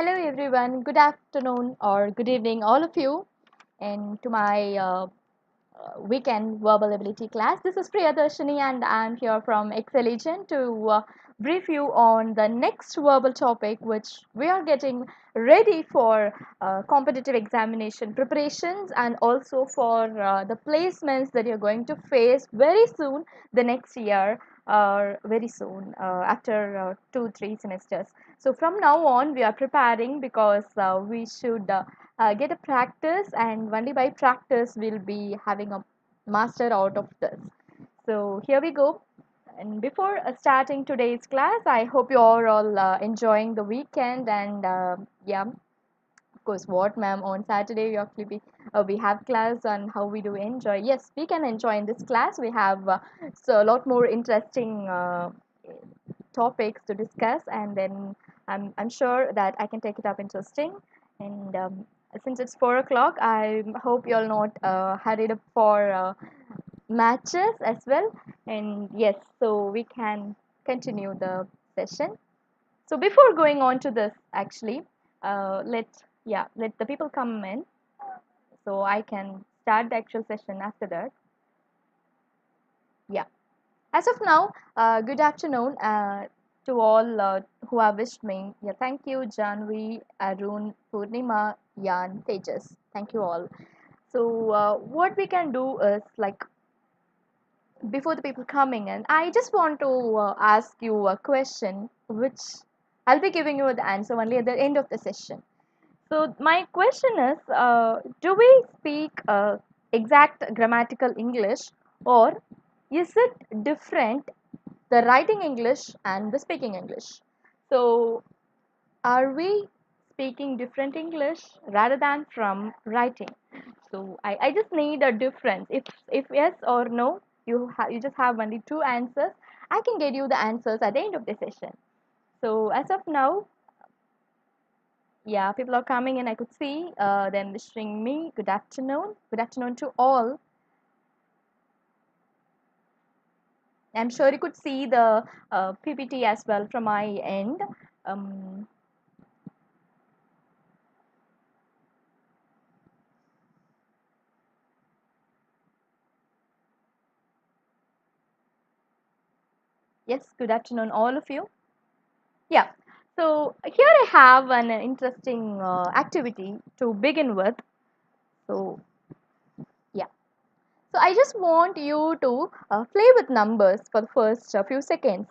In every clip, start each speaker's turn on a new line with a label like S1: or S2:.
S1: Hello everyone, good afternoon or good evening, all of you, and to my weekend verbal ability class. This is Priyadarshini, and I'm here from Xeligent to brief you on the next verbal topic, which we are getting ready for competitive examination preparations and also for the placements that you're going to face very soon, the next year, or very soon after 2-3 semesters. So from now on, we are preparing because we should get a practice, and only by practice we'll be having a master out of this. So here we go. And before starting today's class, I hope you are all enjoying the weekend. And yeah, of course, what ma'am, on Saturday we have class on how we do enjoy. Yes, we can enjoy in this class. We have so a lot more interesting topics to discuss, and then I'm sure that I can take it up interesting. And since it's 4 o'clock, I hope you'll not hurried up for matches as well. And yes, so we can continue the session. So before going on to this, actually, let the people come in so I can start the actual session after that. Yeah. As of now, good afternoon to all who have wished me. Yeah, thank you, Janvi, Arun, Purnima, Yan, Tejas. Thank you all. So, what we can do is like before the people coming in, I just want to ask you a question, which I'll be giving you the answer only at the end of the session. So, my question is do we speak exact grammatical English, or is it different, the writing English and the speaking English? So, are we speaking different English rather than from writing? So, I just need a difference. If yes or no, you just have only two answers. I can get you the answers at the end of the session. So, as of now, yeah, people are coming in. I could see them wishing me good afternoon. Good afternoon to all. I'm sure you could see the PPT as well from my end. Um, yes, good afternoon, all of you. Yeah, so here I have an interesting activity to begin with. So, yeah. So I just want you to play with numbers for the first few seconds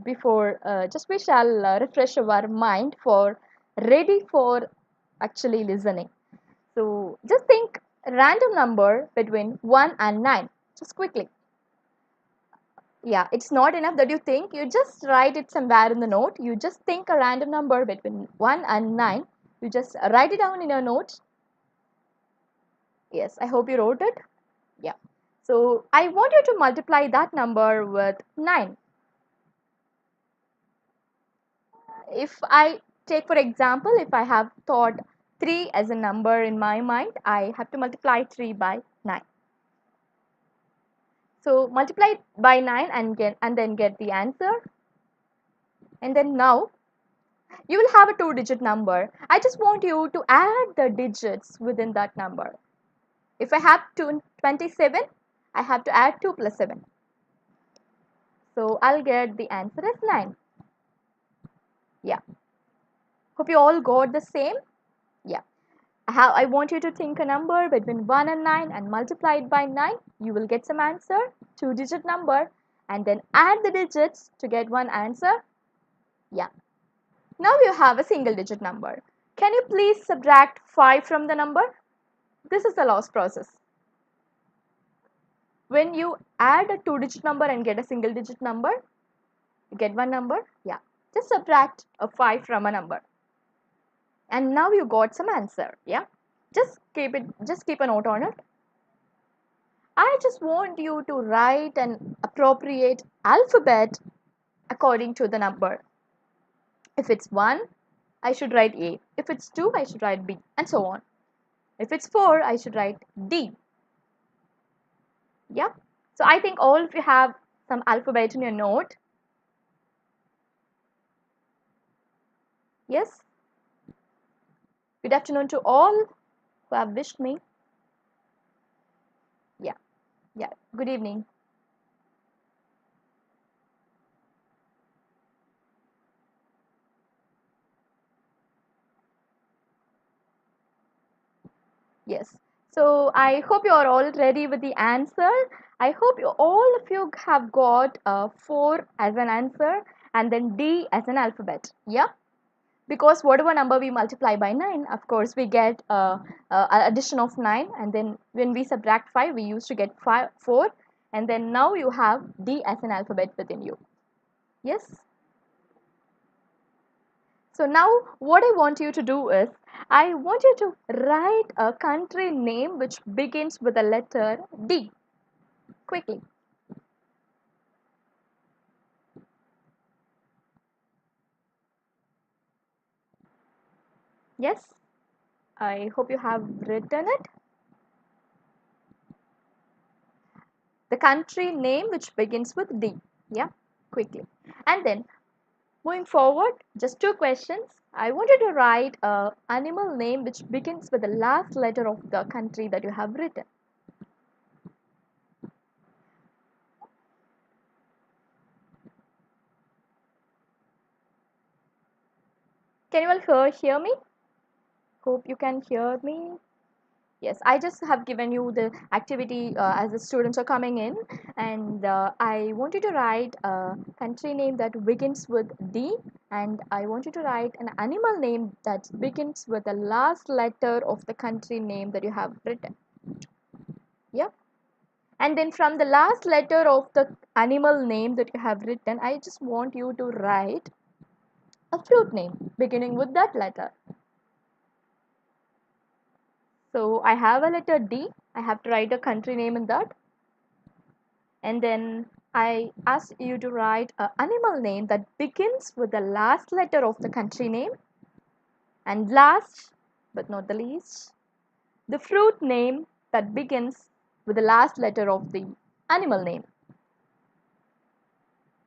S1: before just we shall refresh our mind for ready for actually listening. So just think random number between 1 and 9. Just quickly. Yeah, it's not enough that you think. You just write it somewhere in the note. You just think a random number between 1 and 9. You just write it down in your note. Yes, I hope you wrote it. Yeah. So I want you to multiply that number with 9. If I take for example, if I have thought 3 as a number in my mind, I have to multiply 3 by 9. So multiply it by 9 and then get the answer. And then now you will have a two-digit number. I just want you to add the digits within that number. If I have 27, I have to add 2 plus 7. So I'll get the answer as 9. Yeah. Hope you all got the same. Yeah. I want you to think a number between 1 and 9 and multiply it by 9. You will get some answer, two-digit number, and then add the digits to get one answer. Yeah. Now you have a single digit number. Can you please subtract 5 from the number? This is the loss process. When you add a two-digit number and get a single digit number, you get one number. Yeah. Just subtract a 5 from a number. And now you got some answer. Yeah. Just keep a note on it. I just want you to write an appropriate alphabet according to the number. If it's 1, I should write A. If it's 2, I should write B, and so on. If it's 4, I should write D. Yeah. So I think all of you have some alphabet in your note. Yes. Good afternoon to all who have wished me. Yeah, yeah. Good evening. Yes. So I hope you are all ready with the answer. I hope all of you have got 4 as an answer and then D as an alphabet. Yeah. Because whatever number we multiply by 9, of course we get addition of 9, and then when we subtract 5 we used to get 4, and then now you have D as an alphabet within you. Yes. So now what I want you to do is, I want you to write a country name which begins with the letter D quickly. Yes, I hope you have written it. The country name which begins with D. Yeah, quickly. And then moving forward, just 2 questions. I want you to write a animal name which begins with the last letter of the country that you have written. Can you all hear me? Hope you can hear me. Yes, I just have given you the activity as the students are coming in, and I want you to write a country name that begins with D, and I want you to write an animal name that begins with the last letter of the country name that you have written. Yep. And then from the last letter of the animal name that you have written, I just want you to write a fruit name beginning with that letter. So I have a letter D. I have to write a country name in that. And then I ask you to write an animal name that begins with the last letter of the country name. And last but not the least, the fruit name that begins with the last letter of the animal name.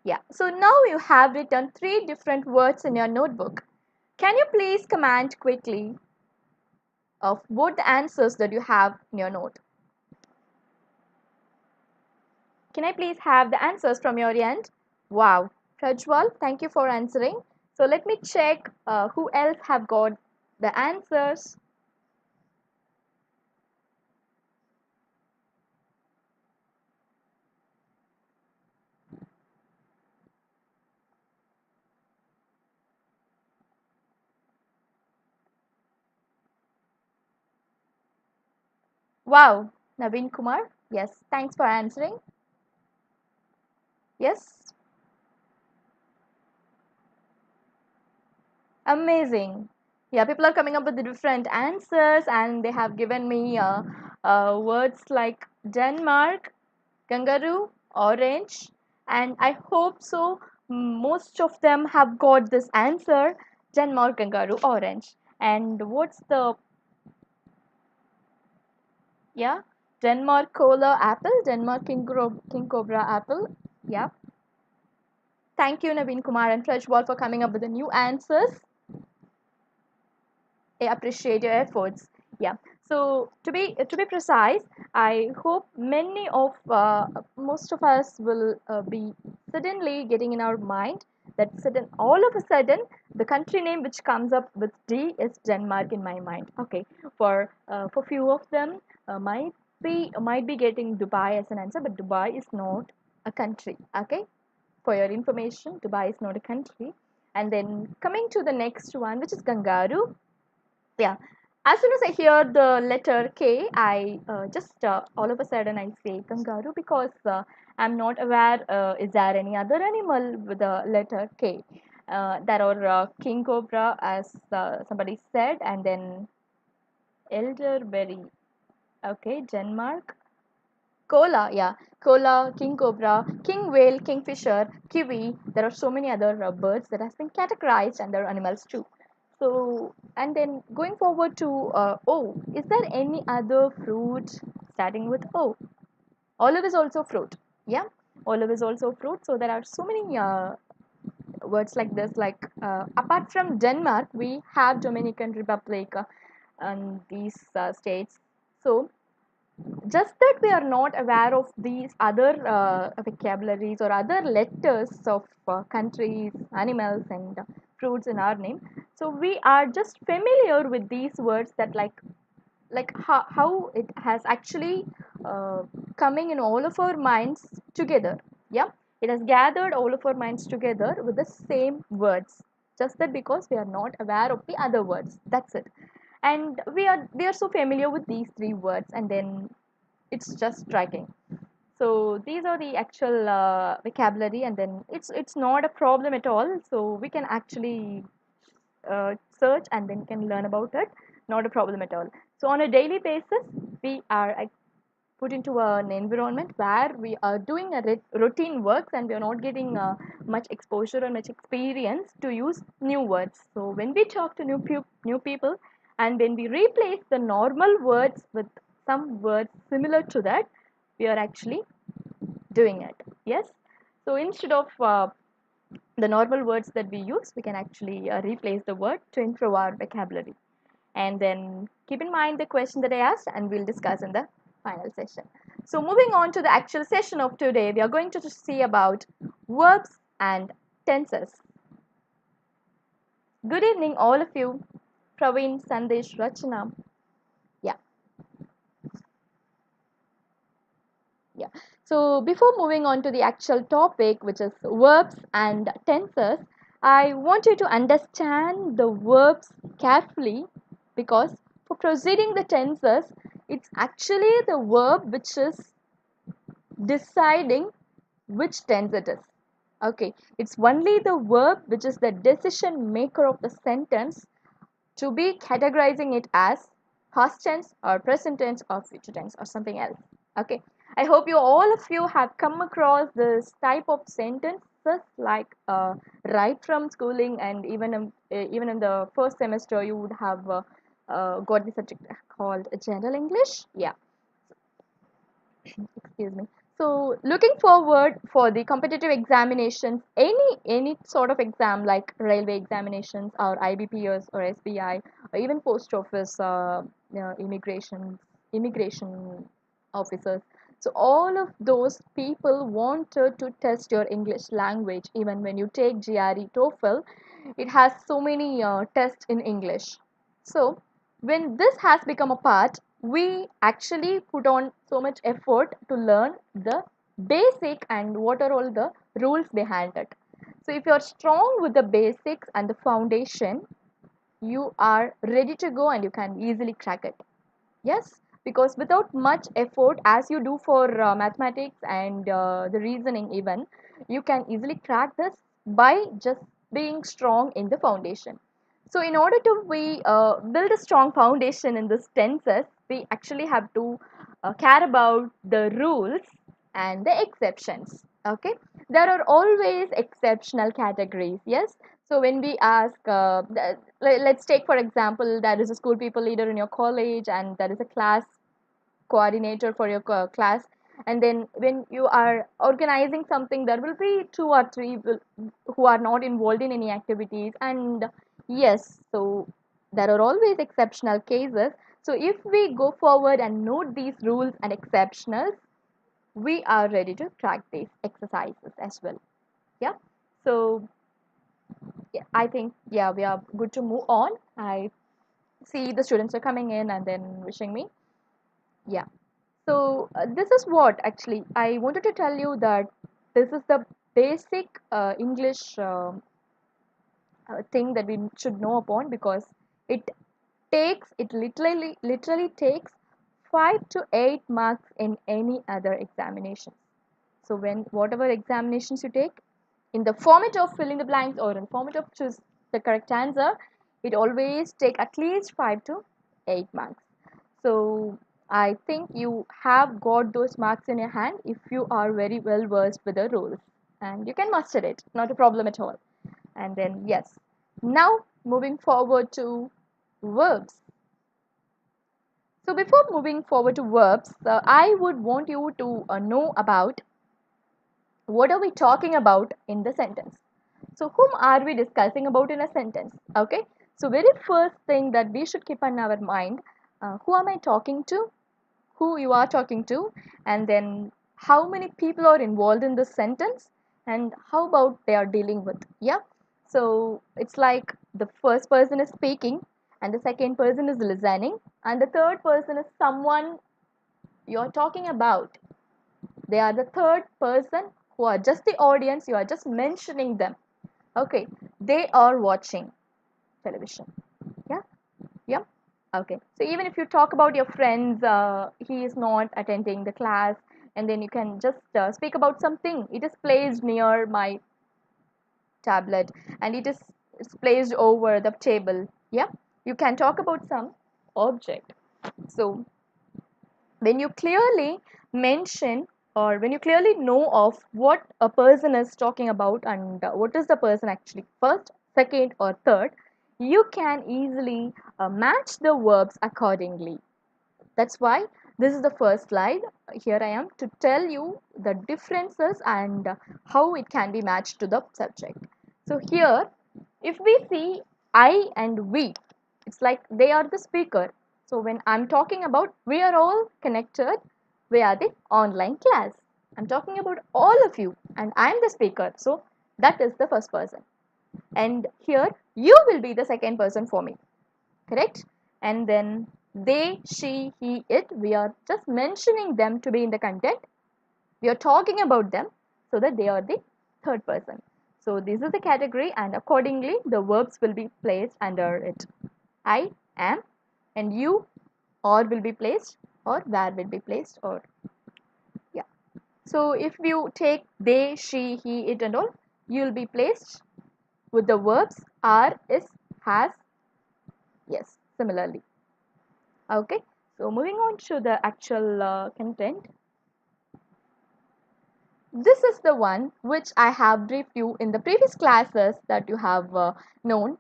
S1: Yeah, so now you have written 3 different words in your notebook. Can you please comment quickly of both the answers that you have in your note? Can I please have the answers from your end? Wow, Prajwal, thank you for answering. So let me check who else have got the answers. Wow, Naveen Kumar. Yes, thanks for answering. Yes, amazing. Yeah, people are coming up with the different answers, and they have given me words like Denmark, kangaroo, orange, and I hope so. Most of them have got this answer, Denmark, kangaroo, orange. And what's the, yeah, Denmark cola apple, Denmark king cobra apple. Yeah. Thank you, Naveen Kumar and Prajwal, for coming up with the new answers. I appreciate your efforts. Yeah. So to be precise, I hope many of most of us will be suddenly getting in our mind that sudden all of a sudden the country name which comes up with D is Denmark in my mind. Okay. For few of them might be getting Dubai as an answer, but Dubai is not a country. Okay. For your information, Dubai is not a country. And then coming to the next one, which is kangaroo. Yeah, as soon as I hear the letter K, I just all of a sudden I say kangaroo, because I'm not aware is there any other animal with the letter K. There are king cobra, as somebody said, and then elderberry. Okay, Denmark, kola, yeah, kola, king cobra, king whale, kingfisher, kiwi. There are so many other birds that has been categorized under animals too. So, and then going forward to O, is there any other fruit starting with O? Olive is also fruit. Yeah, olive is also fruit. So there are so many words like this, like apart from Denmark, we have Dominican Republic and these states. So just that we are not aware of these other vocabularies or other letters of countries, animals, and fruits in our name. So we are just familiar with these words, that like how it has actually uh, coming in all of our minds together. Yeah, it has gathered all of our minds together with the same words, just that because we are not aware of the other words, that's it. And we are so familiar with these three words, and then it's just striking. So these are the actual vocabulary, and then it's not a problem at all, so we can actually search and then can learn about it, not a problem at all. So on a daily basis, we are put into an environment where we are doing a routine works, and we are not getting much exposure or much experience to use new words. So when we talk to new people, and when we replace the normal words with some words similar to that, we are actually doing it. Yes. So instead of the normal words that we use, we can actually replace the word to improve our vocabulary. And then keep in mind the question that I asked, and we'll discuss in the final session. So moving on to the actual session of today, we are going to see about verbs and tenses. Good evening, all of you. Praveen, Sandesh, Rachana. Yeah, yeah. So before moving on to the actual topic, which is verbs and tenses, I want you to understand the verbs carefully, because for proceeding the tenses, it's actually the verb which is deciding which tense it is. Okay, it's only the verb which is the decision maker of the sentence to be categorizing it as past tense or present tense or future tense or something else. Okay, I hope you all of you have come across this type of sentences, like right from schooling, and even in the first semester you would have got the subject called general English. Yeah, excuse me. So looking forward for the competitive examinations, any sort of exam like railway examinations or IBPS or SBI, or even post office immigration officers. So all of those people wanted to test your English language. Even when you take GRE TOEFL, it has so many tests in English. So when this has become a part, we actually put on so much effort to learn the basic and what are all the rules behind it. So if you're strong with the basics and the foundation, you are ready to go and you can easily crack it. Yes, because without much effort, as you do for mathematics and the reasoning, even you can easily crack this by just being strong in the foundation. So, in order to we build a strong foundation in this tenses, we actually have to care about the rules and the exceptions. Okay, there are always exceptional categories. Yes, so when we ask, let's take for example, there is a school people leader in your college, and there is a class coordinator for your class, and then when you are organizing something, there will be two or three who are not involved in any activities. And yes, so there are always exceptional cases. So if we go forward and note these rules and exceptionals, we are ready to track these exercises as well. Yeah, so yeah, I think, yeah, we are good to move on. I see the students are coming in and then wishing me. Yeah, so this is what actually I wanted to tell you, that this is the basic English thing that we should know upon, because it it literally takes 5 to 8 marks in any other examination. So when whatever examinations you take, in the format of fill in the blanks or in the format of choose the correct answer, it always take at least 5 to 8 marks. So I think you have got those marks in your hand if you are very well versed with the rules, and you can master it, not a problem at all. And then yes, now moving forward to verbs. So before moving forward to verbs, I would want you to know about what are we talking about in the sentence. So whom are we discussing about in a sentence? Okay, so very first thing that we should keep in our mind, who am I talking to, who you are talking to, and then how many people are involved in this sentence, and how about they are dealing with. Yeah, so it's like the first person is speaking, and the second person is listening, and the third person is someone you're talking about. They are the third person who are just the audience, you are just mentioning them. Okay, they are watching television. Yeah, yeah. Okay, so even if you talk about your friends, he is not attending the class, and then you can just speak about something. It is placed near my tablet, and it's placed over the table. Yeah, you can talk about some object. So when you clearly mention, or when you clearly know of what a person is talking about, and what is the person actually first, second, or third, you can easily match the verbs accordingly. That's why this is the first slide. Here I am to tell you the differences and how it can be matched to the subject. So here, if we see I and we, it's like they are the speaker. So when I'm talking about we are all connected via the online class, I'm talking about all of you and I'm the speaker. So that is the first person. And here you will be the second person for me. Correct? And then they, she, he, it, we are just mentioning them to be in the content. We are talking about them so that they are the third person. So this is the category, and accordingly the verbs will be placed under it. I, am, and you, or will be placed, or where will be placed, or yeah. So if you take they, she, he, it, and all, you will be placed with the verbs are, is, has, yes, similarly. Okay, so moving on to the actual content. This is the one which I have briefed you in the previous classes that you have known.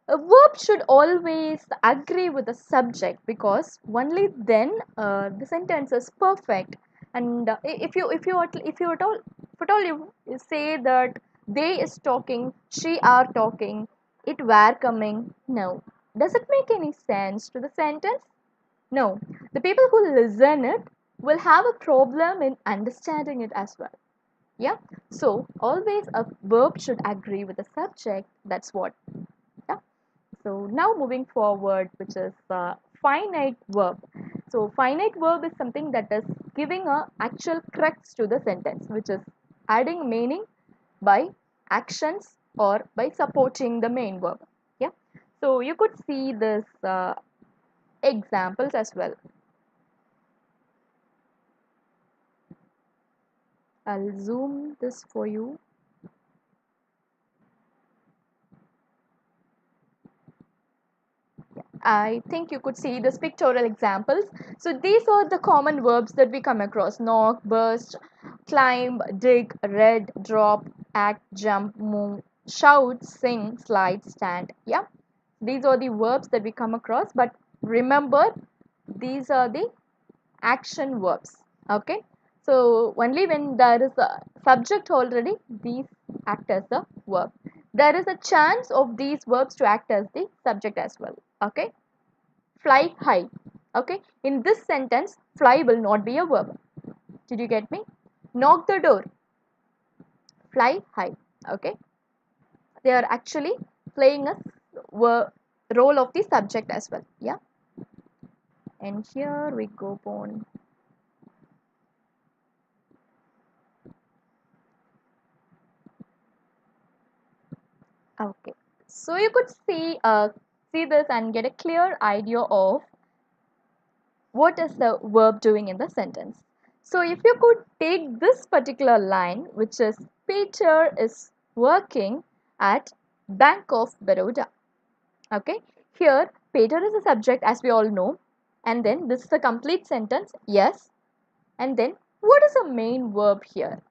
S1: A verb should always agree with the subject, because only then the sentence is perfect. And if at all you say that they is talking, she are talking, it were coming, no. Does it make any sense to the sentence? No, the people who listen it will have a problem in understanding it as well. Yeah. So always a verb should agree with the subject. That's what. Yeah. So now moving forward, which is finite verb. So finite verb is something that is giving a actual crux to the sentence, which is adding meaning by actions or by supporting the main verb. Yeah. So you could see this examples as well. I'll zoom this for you. I think you could see the pictorial examples. So these are the common verbs that we come across: knock, burst, climb, dig, read, drop, act, jump, move, shout, sing, slide, stand. Yeah, these are the verbs that we come across. But remember, these are the action verbs. Okay, so only when there is a subject already, these act as the verb. There is a chance of these verbs to act as the subject as well. Okay, fly high. Okay, in this sentence, fly will not be a verb. Did you get me? Knock the door, fly high. Okay, they are actually playing a role of the subject as well. Yeah, and here we go on. Okay, so you could see this and get a clear idea of what is the verb doing in the sentence. So if you could take this particular line, which is Peter is working at Bank of Baroda. Okay, here Peter is a subject, as we all know, and then this is a complete sentence, yes, and then what is the main verb here?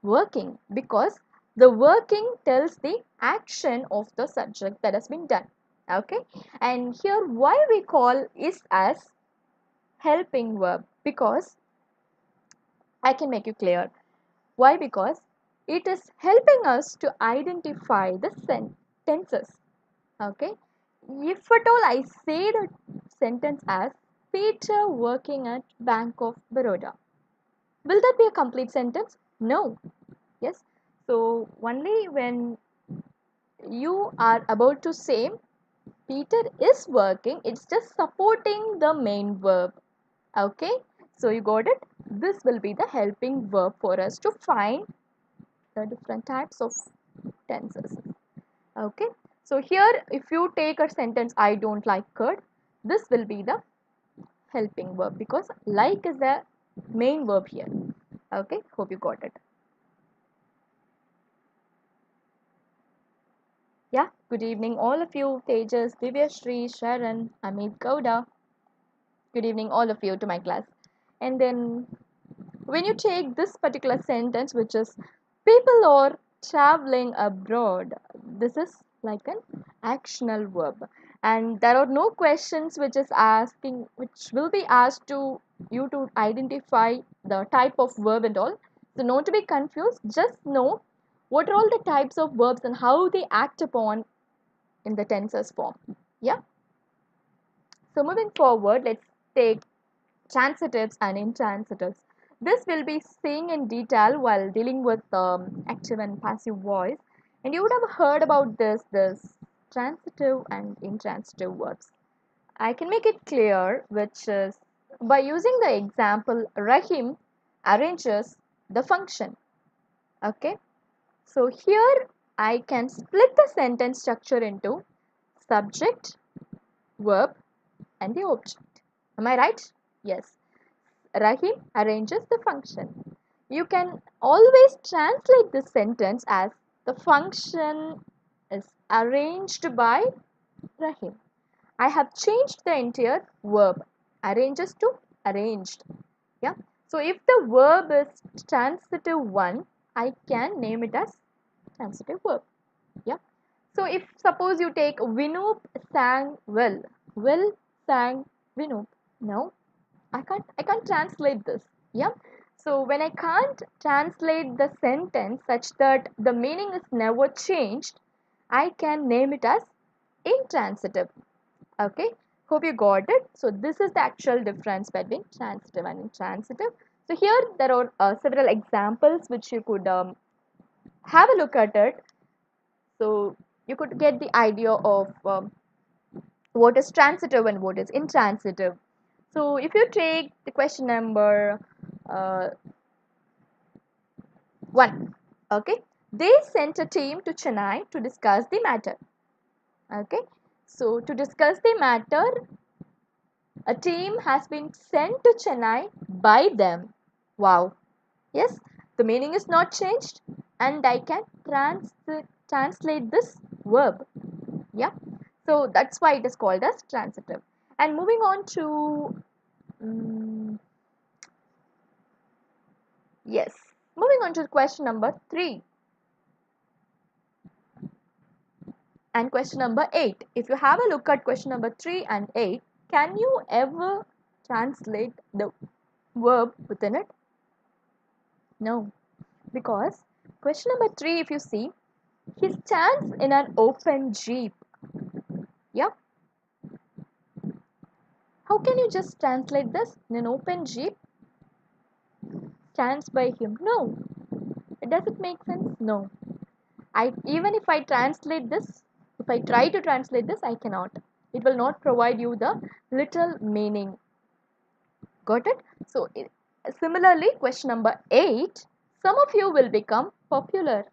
S1: Working, because the working tells the action of the subject that has been done. Okay, and here why we call is as helping verb, because I can make you clear why. Because It is helping us to identify the tenses. Okay, if at all I say the sentence as Peter working at Bank of Baroda, will that be a complete sentence? No. Yes. So only when you are about to say Peter is working, it's just supporting the main verb. Okay, so you got it. This will be the helping verb for us to find the different types of tenses. Okay, so here if you take a sentence, I don't like curd, this will be the helping verb because like is the main verb here. Okay, hope you got it. Yeah, good evening all of you. Tejas, Divya Shri, Sharon, Amit Gowda. Good evening all of you to my class. And then when you take this particular sentence, which is people are traveling abroad, this is like an actional verb, and there are no questions which is asking, which will be asked to you to identify the type of verb and all. So not to be confused, just know what are all the types of verbs and how they act upon in the tenses form. Yeah. So moving forward, let's take transitives and intransitives. This will be seen in detail while dealing with active and passive voice. And you would have heard about this transitive and intransitive verbs. I can make it clear, which is by using the example Rahim arranges the function. Okay. So here I can split the sentence structure into subject, verb, and the object. Am I right? Yes. Rahim arranges the function. You can always translate this sentence as the function is arranged by Rahim. I have changed the entire verb arranges to arranged. Yeah. So if the verb is transitive one, I can name it as transitive verb. Yeah. So if suppose you take Vinoop sang well, well sang Vinoop. No, I can't translate this. Yeah. So when I can't translate the sentence such that the meaning is never changed, I can name it as intransitive. Okay. Hope you got it. So this is the actual difference between transitive and intransitive. So here there are several examples which you could have a look at it. So you could get the idea of what is transitive and what is intransitive. So if you take the question number uh, 1, okay, they sent a team to Chennai to discuss the matter. Okay, so to discuss the matter, a team has been sent to Chennai by them. Wow. Yes, the meaning is not changed, and I can translate this verb. Yeah, so that's why it is called as transitive. And moving on to yes, moving on to question number 3 and question number 8. If you have a look at question number 3 and 8, can you ever translate the verb within it? No, because question number 3, if you see, he stands in an open jeep. Yeah, how can you just translate this in an open jeep? Stands by him. No, it doesn't make sense. No, I even if I translate this, if I try to translate this, I cannot. It will not provide you the literal meaning. Got it? So similarly, question number 8, some of you will become popular.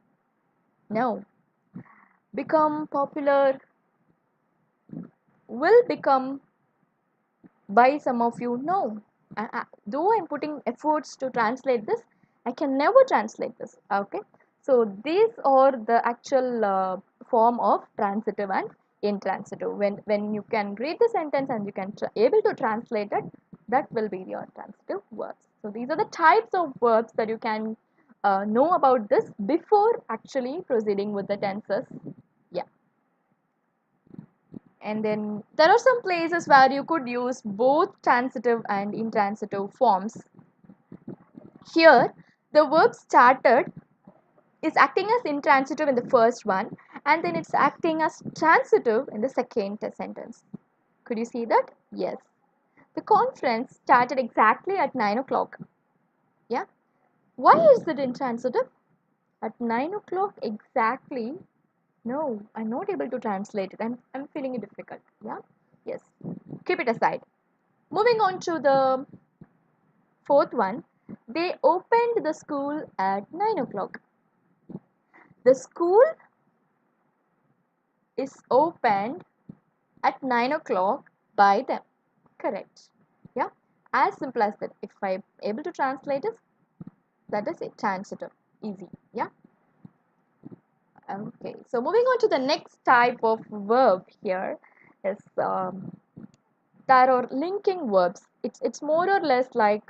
S1: No, become popular will become by some of you. No, though I'm putting efforts to translate this, I can never translate this. Okay, so these are the actual form of transitive and intransitive. When you can read the sentence and you can able to translate it, that will be your transitive verbs. So these are the types of verbs that you can know about this before actually proceeding with the tenses. Yeah. And then there are some places where you could use both transitive and intransitive forms. Here, the verb started is acting as intransitive in the first one, and then it's acting as transitive in the second sentence. Could you see that? Yes. The conference started exactly at 9 o'clock. Yeah. Why is it intransitive? At 9 o'clock exactly. No, I'm not able to translate it. I'm feeling it difficult. Yeah. Yes. Keep it aside. Moving on to the fourth one. They opened the school at 9 o'clock. The school is opened at 9 o'clock by them. Correct. Yeah. As simple as that. If I'm able to translate it, that is it. Transitive. Easy. Yeah. Okay. So moving on to the next type of verb here is there are linking verbs. It's more or less like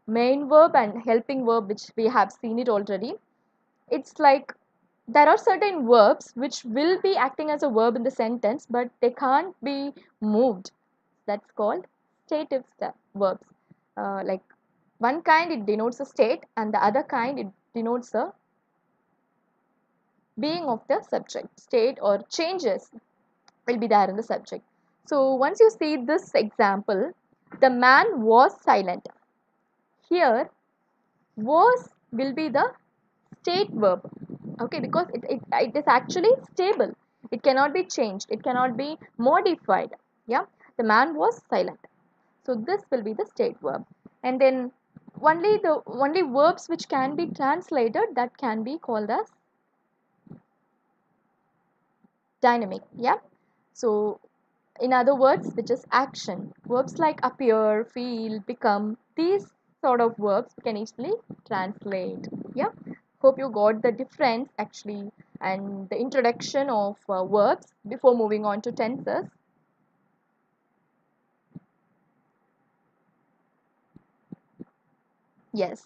S1: main verb and helping verb, which we have seen it already. It's like there are certain verbs which will be acting as a verb in the sentence, but they can't be moved. That's called stative verbs. Like one kind it denotes a state, and the other kind it denotes a being of the subject. State or changes will be there in the subject. So once you see this example, the man was silent. Here, was will be the state verb. Okay, because it is actually stable. It cannot be changed. It cannot be modified. Yeah, the man was silent. So this will be the state verb. And then only verbs which can be translated, that can be called as dynamic. Yeah. So in other words, which is action. Verbs like appear, feel, become, these sort of verbs can easily translate. Yeah. Hope you got the difference actually and the introduction of verbs before moving on to tenses. Yes.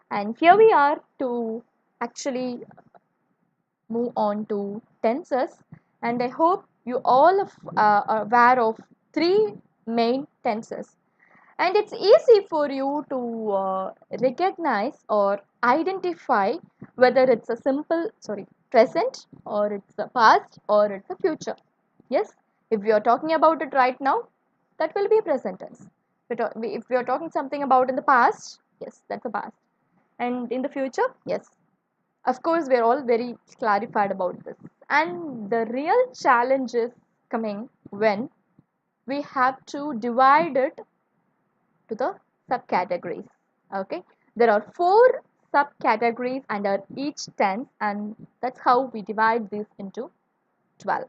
S1: And here we are to actually move on to tenses, and I hope you all are aware of three main tenses, and it's easy for you to recognize or identify whether it's a simple present, or it's a past, or it's a future. Yes, if we are talking about it right now, that will be a present tense. If we are talking something about in the past, yes, that's a past, and in the future, yes, of course, we're all very clarified about this. And the real challenge is coming when we have to divide it to the subcategories. Okay, there are four subcategories under each tense, and that's how we divide this into 12.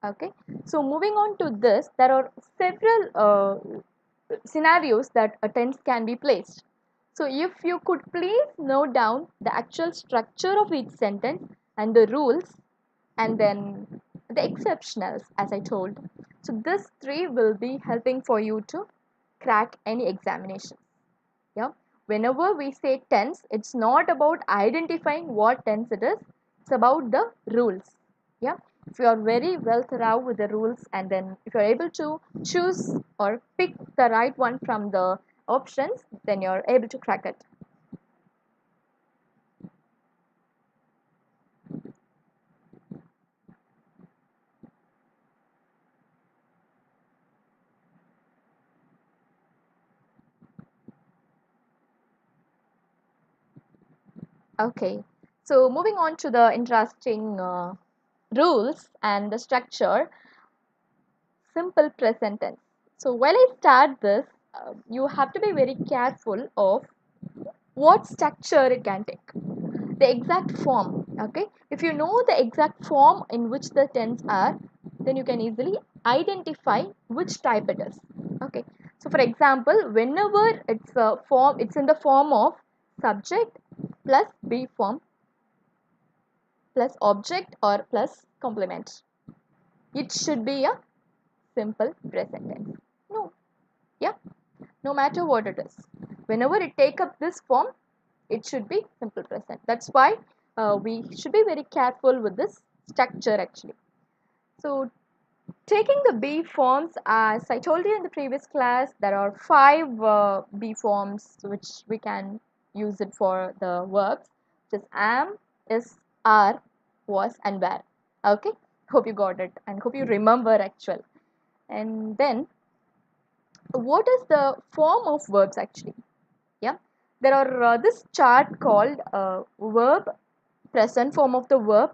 S1: Okay, so moving on to this, there are several scenarios that a tense can be placed. So if you could please note down the actual structure of each sentence and the rules, and then the exceptionals as I told. So this three will be helping for you to crack any examination. Yeah. Whenever we say tense, it's not about identifying what tense it is. It's about the rules. Yeah. If you are very well thorough with the rules, and then if you are able to choose or pick the right one from the options, then you're able to crack it. Okay. So moving on to the interesting rules and the structure, simple present tense. So while I start this, you have to be very careful of what structure it can take. The exact form. Okay. If you know the exact form in which the tense are, then you can easily identify which type it is. Okay. So for example, whenever it's in the form of subject plus be form plus object or plus complement, it should be a simple present tense. No, yeah, no matter what it is, whenever it take up this form, it should be simple present. That's why we should be very careful with this structure actually. So taking the be forms, as I told you in the previous class, there are five be forms which we can use it for the verbs. which is am, is, are, was, and were. Okay, hope you got it and hope you remember actual. And then, what is the form of verbs actually? Yeah, there are this chart called verb present form of the verb,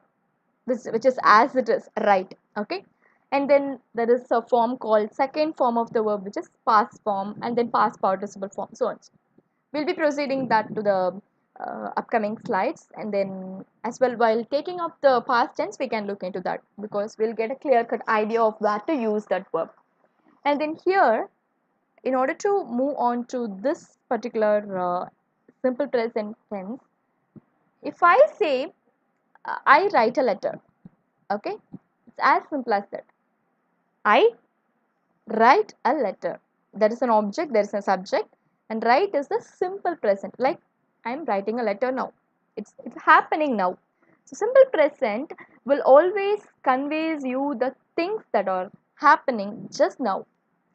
S1: which is as it is, right? Okay, and then there is a form called second form of the verb, which is past form, and then past participle form, so on. We'll be proceeding that to the upcoming slides, and then as well while taking up the past tense we can look into that because we'll get a clear cut idea of where to use that verb. And then here, in order to move on to this particular simple present tense, if I say I write a letter, okay, it's as simple as that. I write a letter. There is an object, there is a subject, and write is the simple present. Like I am writing a letter now. It's happening now. So simple present will always conveys you the things that are happening just now.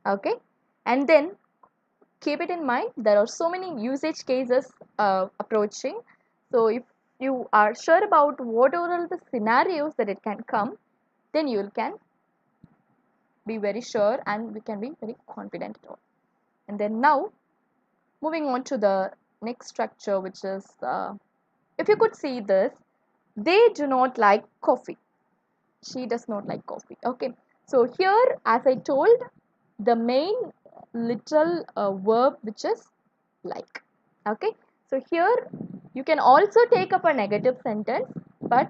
S1: Okay, and then keep it in mind. There are so many usage cases approaching. So if you are sure about what are all the scenarios that it can come, then you can be very sure and we can be very confident at all. And then now moving on to the next structure, which is if you could see this, they do not like coffee. She does not like coffee. Okay, so here as I told, the main literal verb which is like. Okay, so here you can also take up a negative sentence, but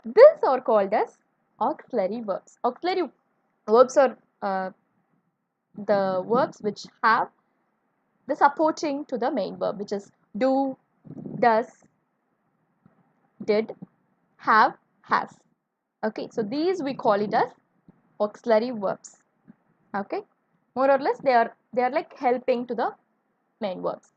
S1: these are called as auxiliary verbs. Auxiliary verbs are the verbs which have the supporting to the main verb, which is do, does, did, have, has. Okay, so these we call it as auxiliary verbs. Okay, more or less they are like helping to the main verbs.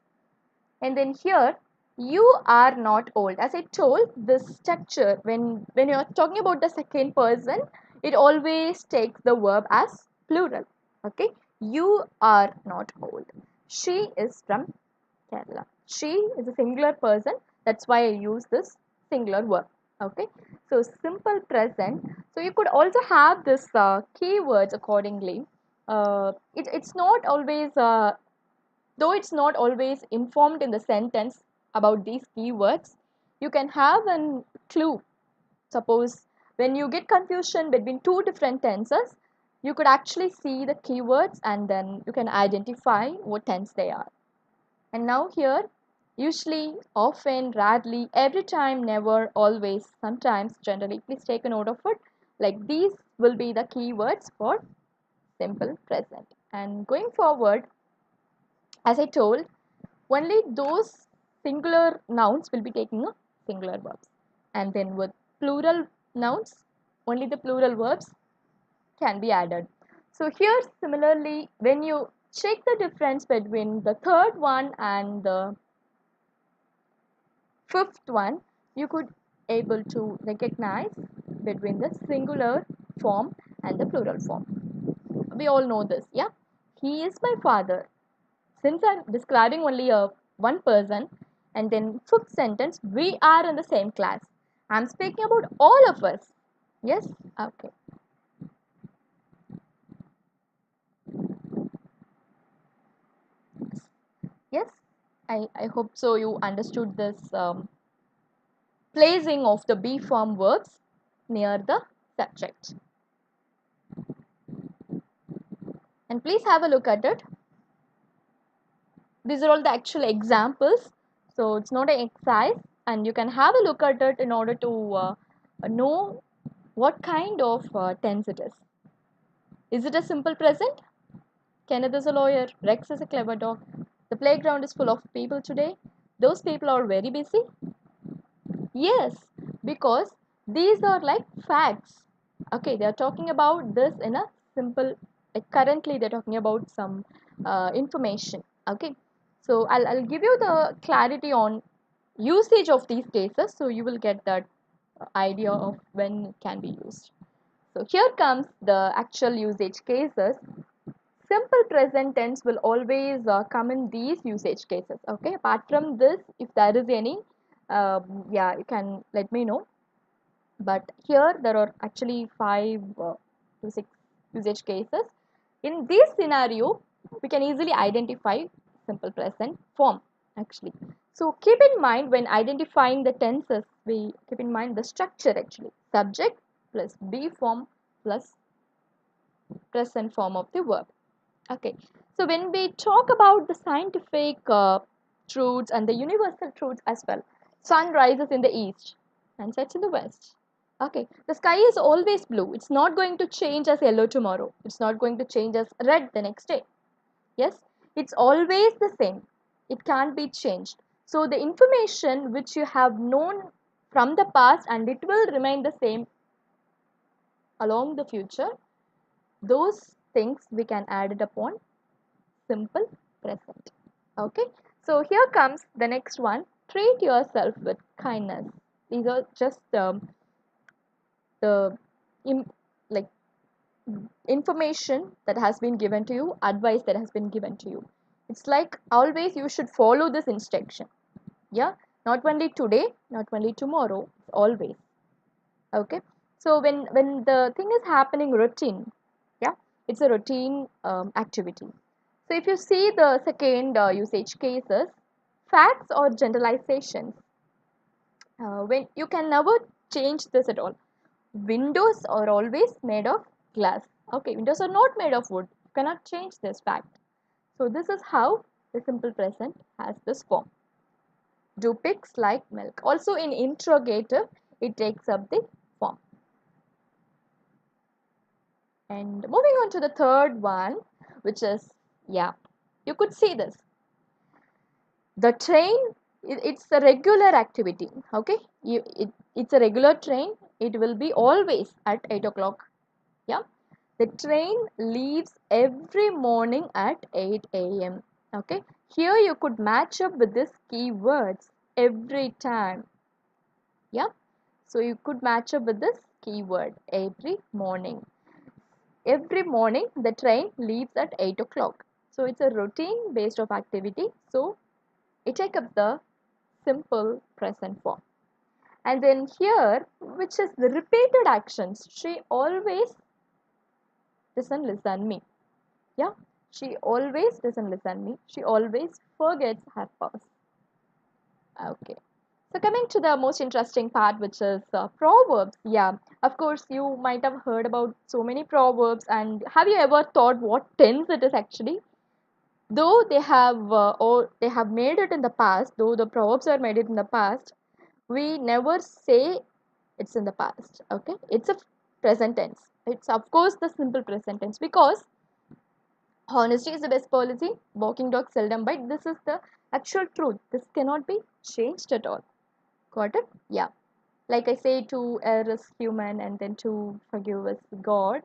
S1: And then here, you are not old. As I told, this structure, when you are talking about the second person, it always takes the verb as plural. Okay, you are not old. She is from Kerala. She is a singular person. That's why I use this singular verb. Okay, so simple present. So you could also have this keywords accordingly. It's not always though it's not always informed in the sentence about these keywords, you can have a clue. Suppose when you get confusion between two different tenses, you could actually see the keywords and then you can identify what tense they are. And now here, usually, often, rarely, every time, never, always, sometimes, generally, please take a note of it. Like these will be the keywords for simple present. And going forward, as I told, only those singular nouns will be taking a singular verbs. And then with plural nouns, only the plural verbs can be added. So here similarly, when you check the difference between the third one and the fifth one, you could able to recognize between the singular form and the plural form. We all know this, yeah? He is my father. Since I'm describing only a one person, and then fifth sentence, we are in the same class. I'm speaking about all of us. Yes? Okay. Yes? I hope so you understood this placing of the be form verbs near the subject. And please have a look at it. These are all the actual examples. So it's not an exercise and you can have a look at it in order to know what kind of tense it is. Is it a simple present? Kenneth is a lawyer. Rex is a clever dog. The playground is full of people today. Those people are very busy. Yes, because these are like facts. Okay, they are talking about this in a simple, like currently they're talking about some information. Okay, so I'll give you the clarity on usage of these cases so you will get that idea of when it can be used. So here comes the actual usage cases. Simple present tense will always come in these usage cases. Okay, apart from this, if there is any, Yeah, you can let me know. But here there are actually 5 to 6 usage cases. In this scenario, we can easily identify simple present form actually. So keep in mind when identifying the tenses, we keep in mind the structure actually. Subject plus be form plus present form of the verb. Okay. So when we talk about the scientific truths and the universal truths as well, sun rises in the east and sets in the west. Okay, the sky is always blue. It's not going to change as yellow tomorrow. It's not going to change as red the next day. Yes, it's always the same. It can't be changed. So the information which you have known from the past and it will remain the same along the future, those things we can add it upon simple present. Okay, so here comes the next one. Treat yourself with kindness. These are just the im- like information that has been given to you, advice that has been given to you. It's like always you should follow this instruction. Yeah, not only today, not only tomorrow, always. Okay, so when the thing is happening routine, yeah, it's a routine activity. So if you see the second usage cases, facts or generalizations, when you can never change this at all. Windows are always made of glass. Okay, windows are not made of wood. You cannot change this fact. So this is how the simple present has this form. Do pigs like milk? Also in interrogative, it takes up the form. And moving on to the third one, which is, yeah, you could see this. The train, it's a regular activity. Okay, it's a regular train. It will be always at 8 o'clock. Yeah, the train leaves every morning at 8 a.m. Okay, here you could match up with this keywords every time. Yeah, so you could match up with this keyword every morning. Every morning the train leaves at 8 o'clock. So it's a routine based of activity. So it takes up the simple present form. And then here, which is the repeated actions, she always doesn't listen me. Yeah, she always doesn't listen me. She always forgets her purse. Okay. So coming to the most interesting part, which is proverbs. Yeah, of course, you might have heard about so many proverbs. And have you ever thought what tense it is actually? Though they have or they have made it in the past, though the proverbs are made it in the past, we never say it's in the past. Okay, it's a present tense. It's of course the simple present tense because honesty is the best policy. Walking dogs seldom bite. This is the actual truth. This cannot be changed at all. Got it? Yeah. Like I say, to err is human, and then to forgive is God.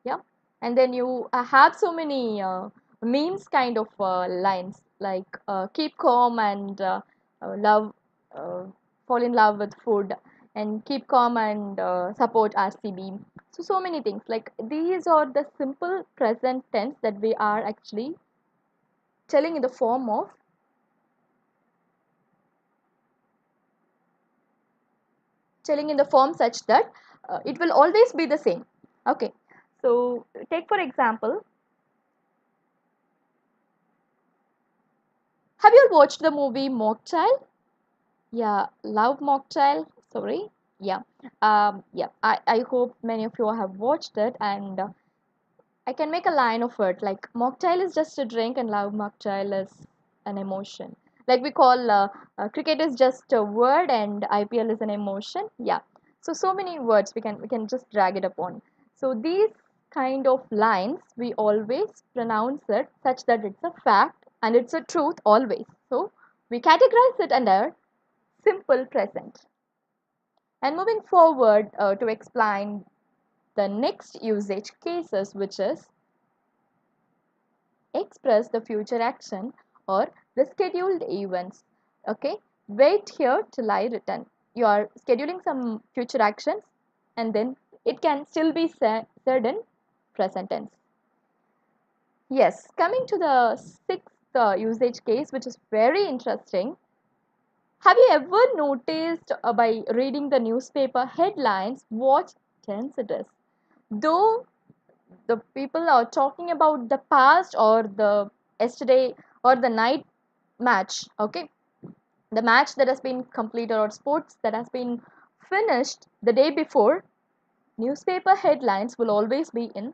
S1: Yeah. And then you have so many memes kind of lines like keep calm and love, uh, fall in love with food, and keep calm and support RCB. So many things like these are the simple present tense that we are actually telling in the form of telling in the form such that it will always be the same. Okay, so take for example, have you watched the movie Mocktail? Yeah, Love Mocktail. Sorry. Yeah. Yeah. I hope many of you have watched it, and I can make a line of it like mocktail is just a drink, and love mocktail is an emotion. Like we call cricket is just a word, and IPL is an emotion. Yeah. So many words we can just drag it upon. So these kind of lines we always pronounce it such that it's a fact and it's a truth always. So we categorize it under simple present. And moving forward to explain the next usage cases, which is express the future action or the scheduled events. Okay, wait here till I return. You are scheduling some future actions and then it can still be said in present tense. Yes, coming to the sixth usage case, which is very interesting. Have you ever noticed by reading the newspaper headlines what tense it is? Though the people are talking about the past or the yesterday or the night match, okay, the match that has been completed or sports that has been finished the day before, newspaper headlines will always be in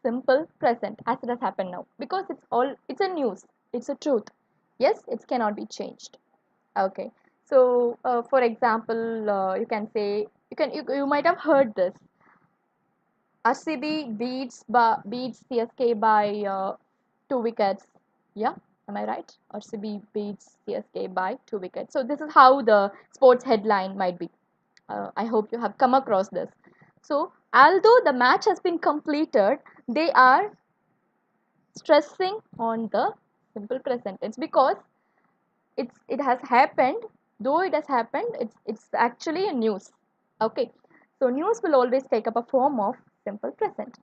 S1: simple present as it has happened now, because it's a news, it's a truth. Yes, it cannot be changed. Okay, so for example, you can say, you might have heard this: RCB beats CSK by 2 wickets. Yeah, am I right? RCB beats CSK by 2 wickets. So this is how the sports headline might be. I hope you have come across this. So although the match has been completed, they are stressing on the simple present tense because it has happened. Though it has happened, it's actually a news. Okay, so news will always take up a form of simple present.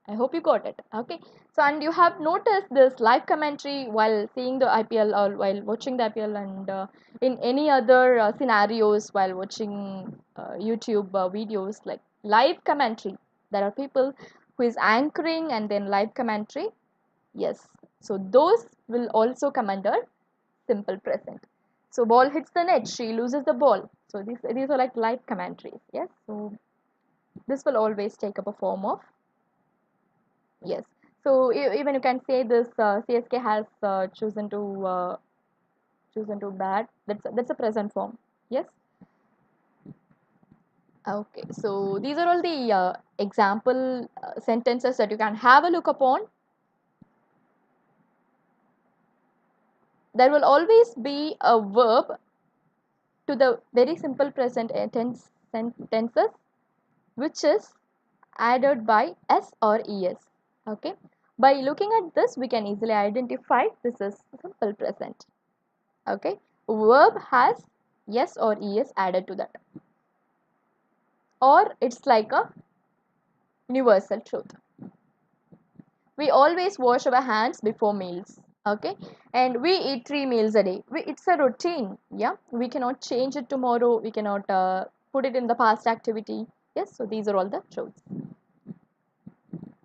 S1: I hope you got it. Okay. So, and you have noticed this live commentary while seeing the IPL or while watching the IPL, and in any other scenarios while watching YouTube videos, like live commentary. There are people who is anchoring and then live commentary. Yes. So those will also come under simple present. So ball hits the net, she loses the ball. So these are like live commentaries. Yes. So this will always take up a form of. Yes. So even you can say this CSK has chosen to bat. That's a present form. Yes. Okay. So these are all the example sentences that you can have a look upon. There will always be a verb to the very simple present tenses, which is added by s or es. Okay. By looking at this, we can easily identify this is simple present. Okay, verb has yes or es added to that, or it's like a universal truth. We always wash our hands before meals. Okay, and we eat 3 meals a day. It's a routine. Yeah, we cannot change it tomorrow, we cannot put it in the past activity. Yes, so these are all the truths.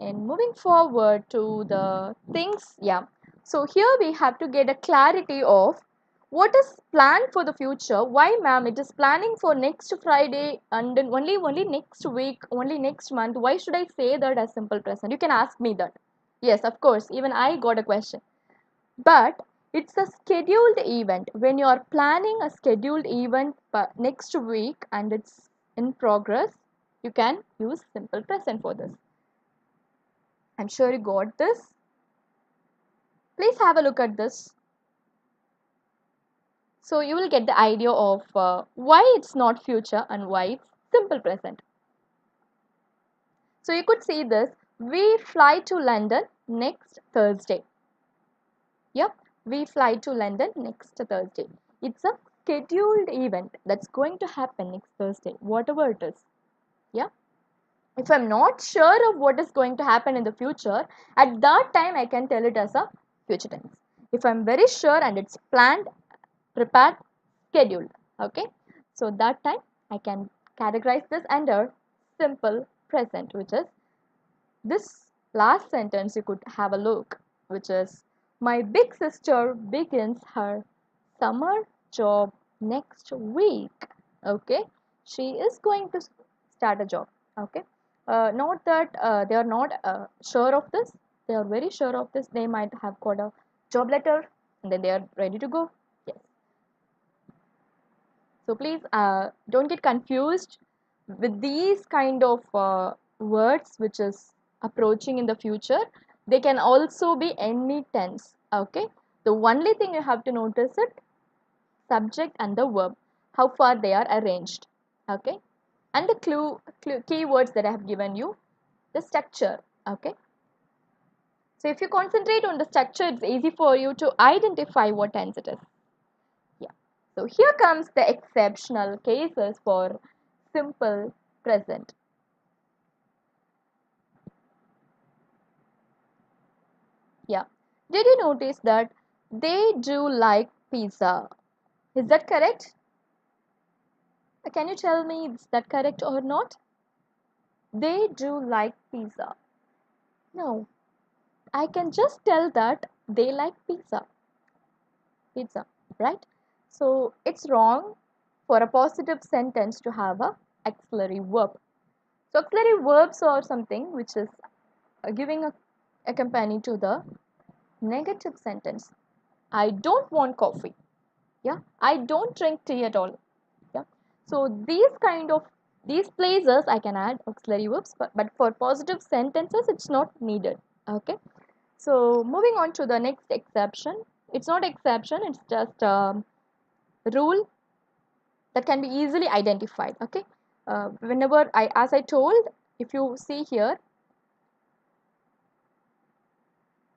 S1: And moving forward to the things, yeah, so here we have to get a clarity of what is planned for the future. Why, ma'am, it is planning for next Friday and then only next week, only next month? Why should I say that as simple present? You can ask me that. Yes, of course, even I got a question. But it's a scheduled event. When you are planning a scheduled event next week and it's in progress, you can use simple present for this. I'm sure you got this. Please have a look at this. So you will get the idea of why it's not future and why it's simple present. So you could see this. We fly to London next Thursday. Yep, we fly to London next Thursday. It's a scheduled event that's going to happen next Thursday, whatever it is. Yeah. If I'm not sure of what is going to happen in the future, at that time I can tell it as a future tense. If I'm very sure and it's planned, prepared, scheduled. Okay. So that time I can categorize this under simple present, which is this last sentence you could have a look, which is my big sister begins her summer job next week. Okay. She is going to start a job. Okay. Not that they are not sure of this. They are very sure of this. They might have got a job letter and then they are ready to go. Yes. So please don't get confused with these kind of words which is approaching in the future. They can also be any tense. Okay. The only thing you have to notice it subject and the verb, how far they are arranged. Okay. And the keywords that I have given you, the structure. Okay. So if you concentrate on the structure, it's easy for you to identify what tense it is. Yeah. So here comes the exceptional cases for simple present. Yeah. Did you notice that they do like pizza? Is that correct? Can you tell me is that correct or not? They do like pizza. No, I can just tell that they like pizza, right? So it's wrong for a positive sentence to have a auxiliary verb. So auxiliary verbs are something which is giving a company to the negative sentence. I don't want coffee. Yeah, I don't drink tea at all. Yeah, so these places I can add auxiliary verbs, but for positive sentences it's not needed. Okay, so moving on to the next exception. It's not exception, it's just a rule that can be easily identified. Okay, whenever as I told, if you see here,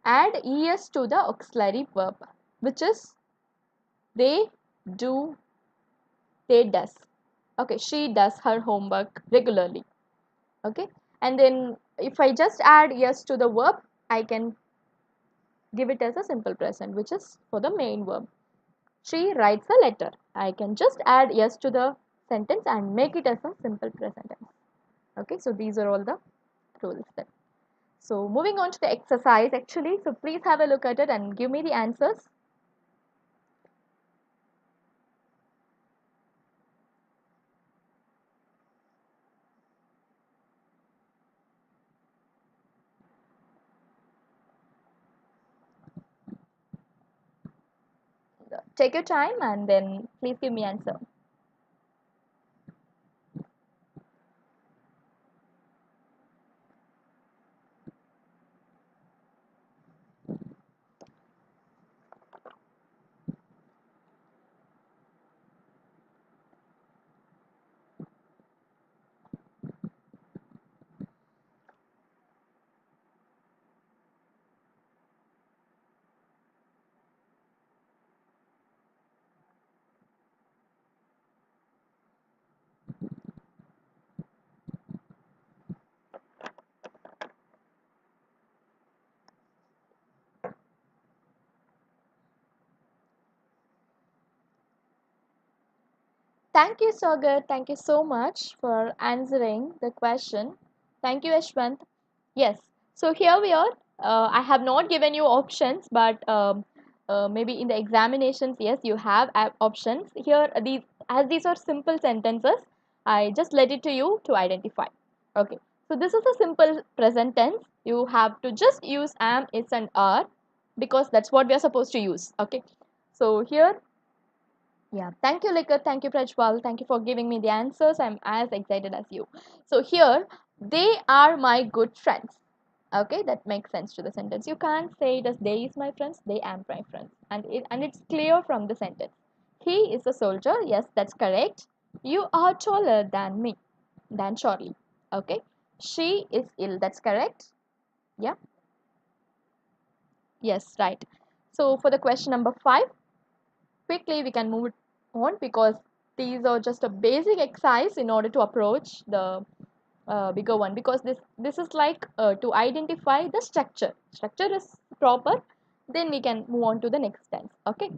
S1: add es to the auxiliary verb, which is they, do, they, does. Okay, she does her homework regularly. Okay, and then if I just add yes to the verb, I can give it as a simple present, which is for the main verb. She writes a letter. I can just add yes to the sentence and make it as a simple present tense. Okay, so these are all the rules then. So moving on to the exercise actually, so please have a look at it and give me the answers. Take your time and then please give me answer. Thank you, Sagar. Thank you so much for answering the question. Thank you, Ashwant. Yes. So here we are. I have not given you options, but maybe in the examinations, yes, you have options. Here, these are simple sentences, I just let it to you to identify. Okay. So this is a simple present tense. You have to just use am, is, and are because that's what we are supposed to use. Okay. So here, yeah, thank you, Likar. Thank you, Prajwal. Thank you for giving me the answers. I'm as excited as you. So here, they are my good friends. Okay, that makes sense to the sentence. You can't say it as they is my friends, they am my friends. And it's clear from the sentence. He is a soldier. Yes, that's correct. You are taller than me, than Charlie. Okay. She is ill. That's correct. Yeah. Yes, right. So for the question number 5, quickly we can move on because these are just a basic exercise in order to approach the bigger one, because this is like to identify the structure is proper, then we can move on to the next tense. Okay,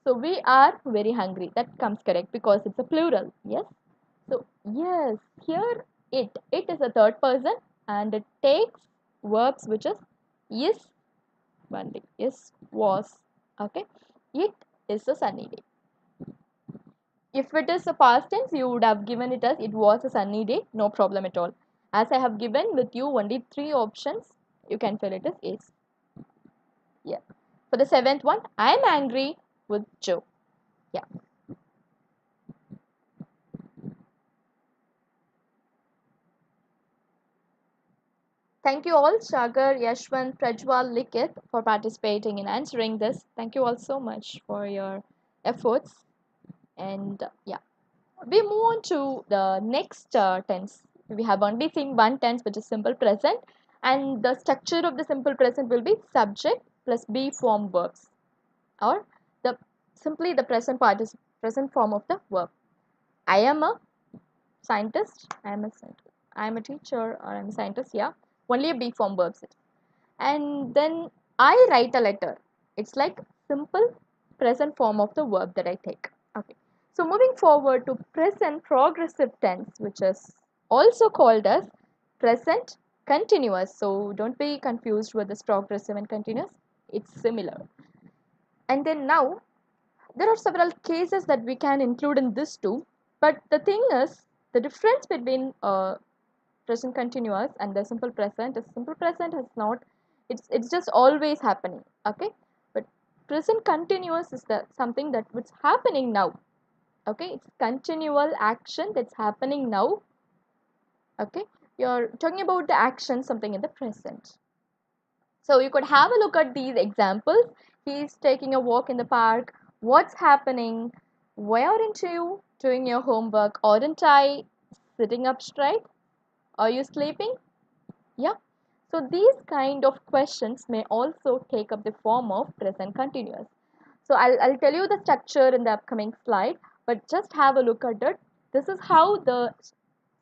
S1: so we are very hungry, that comes correct because it's a plural. Yes, so yes, here it is a third person and it takes verbs which is one day, is, was. Okay, it is a sunny day. If it is a past tense, you would have given it as it was a sunny day, no problem at all. As I have given with you only 3 options, you can fill it as is. Yeah. For the 7th one, I am angry with Joe. Yeah. Thank you all, Sagar, Yashwant, Prajwal, Likit, for participating in answering this. Thank you all so much for your efforts. And yeah, we move on to the next tense. We have only seen one tense, which is simple present, and the structure of the simple present will be subject plus be form verbs, or the simply the present present form of the verb. I am a scientist. I am a scientist. I am a teacher, or I am a scientist. Yeah, only a be form verbs. And then I write a letter. It's like simple present form of the verb that I take. Okay. So moving forward to present progressive tense, which is also called as present continuous. So don't be confused with this progressive and continuous. It's similar. And then now there are several cases that we can include in this too. But the thing is, the difference between present continuous and the simple present is simple present is not, it's just always happening. Okay, but present continuous is the something that what's happening now. Okay, it's continual action that's happening now. Okay, you're talking about the action something in the present. So you could have a look at these examples. He's taking a walk in the park. What's happening? Why aren't you doing your homework? Aren't I sitting up straight? Are you sleeping? Yeah. So these kind of questions may also take up the form of present continuous. So I'll tell you the structure in the upcoming slide, but just have a look at it. This is how the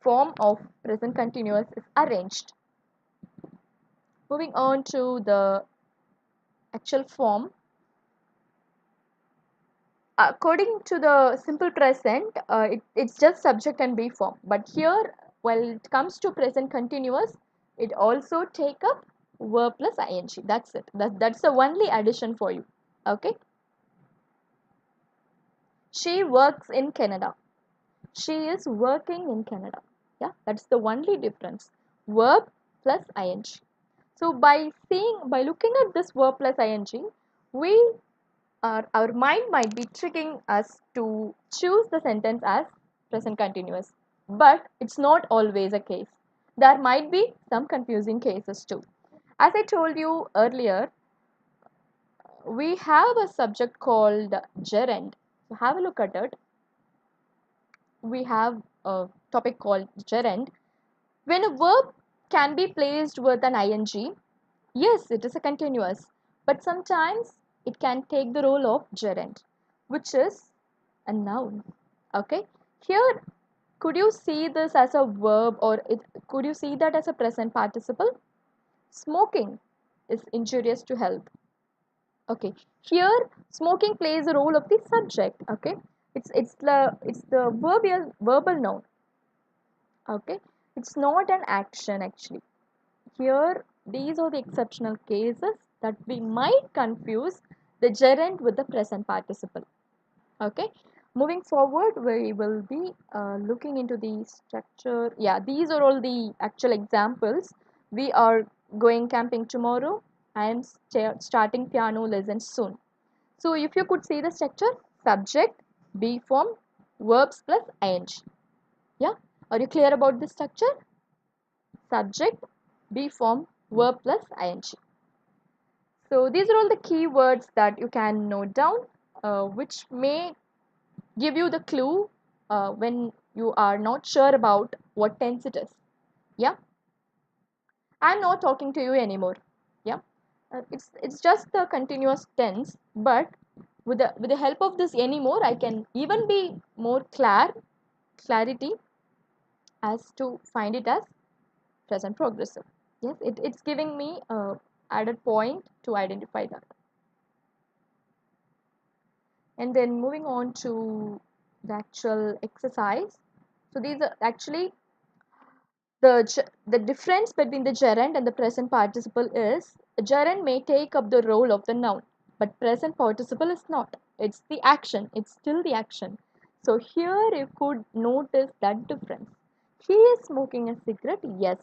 S1: form of present continuous is arranged. Moving on to the actual form. According to the simple present, it's just subject and be form. But here, when it comes to present continuous, it also take up verb plus ing. That's it. That's the only addition for you. Okay. She works in Canada. She is working in Canada. Yeah, that's the only difference. Verb plus ing. So by looking at this verb plus ing, we our mind might be tricking us to choose the sentence as present continuous, but it's not always a case. There might be some confusing cases too. As I told you earlier, we have a subject called gerund. So have a look at it. We have a topic called gerund. When a verb can be placed with an ing, yes, it is a continuous, but sometimes it can take the role of gerund, which is a noun. Okay, here could you see this as a verb, or could you see that as a present participle? Smoking is injurious to health. Okay, here smoking plays the role of the subject. Okay, it's the verbal noun. Okay, it's not an action actually. Here, these are the exceptional cases that we might confuse the gerund with the present participle. Okay, moving forward, we will be looking into the structure. Yeah, these are all the actual examples. We are going camping tomorrow. I am starting piano lessons soon. So, if you could see the structure, subject, be form, verbs plus ing. Yeah, are you clear about the structure? Subject, be form, verb plus ing. So these are all the keywords that you can note down, which may give you the clue when you are not sure about what tense it is. Yeah, I'm not talking to you anymore. Yeah, it's just the continuous tense, but with the help of this anymore, I can even be more clarity as to find it as present progressive. Yes, it's giving me a added point to identify that. And then moving on to the actual exercise. So these are actually the difference between the gerund and the present participle is gerund may take up the role of the noun, but present participle is not. It's the action. It's still the action. So here you could notice that difference. He is smoking a cigarette. Yes,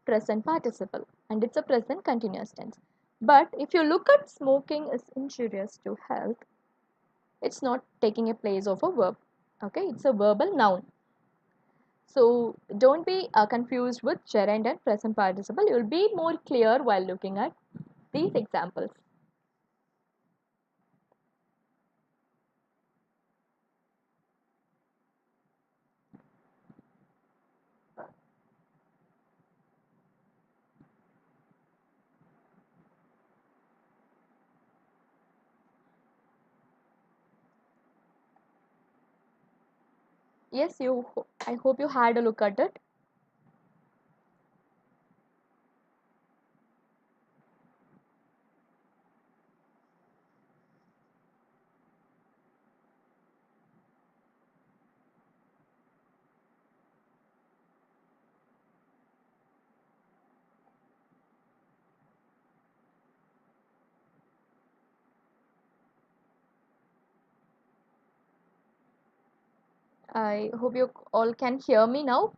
S1: present participle, and it's a present continuous tense. But if you look at smoking is injurious to health, it's not taking a place of a verb. Okay, it's a verbal noun. So don't be confused with gerund and present participle. You'll be more clear while looking at these examples. Yes, I hope you had a look at it. I hope you all can hear me now.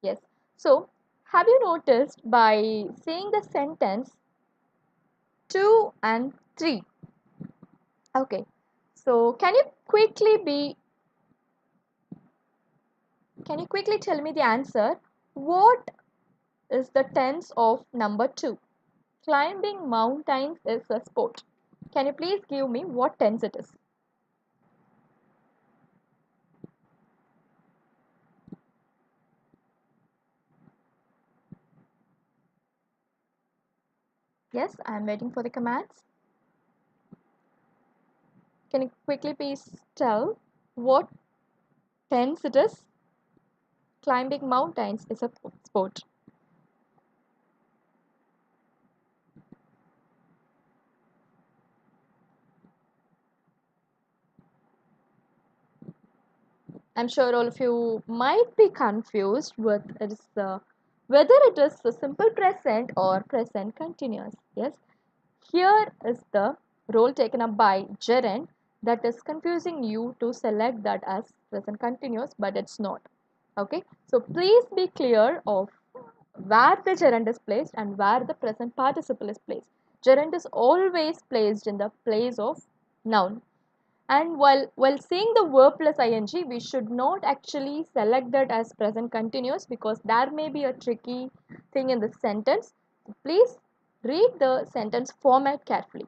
S1: Yes. So, have you noticed by saying the sentence 2 and 3? Okay. So, can you quickly tell me the answer? What is the tense of number 2? Climbing mountains is a sport. Can you please give me what tense it is? Yes, I am waiting for the commands. Can you quickly please tell what tense it is? Climbing mountains is a sport. I'm sure all of you might be confused with whether it is a simple present or present continuous. Yes, here is the role taken up by gerund that is confusing you to select that as present continuous, but it's not. Okay, so please be clear of where the gerund is placed and where the present participle is placed. Gerund is always placed in the place of noun. And while seeing the verb plus ing, we should not actually select that as present continuous because there may be a tricky thing in the sentence. Please read the sentence format carefully.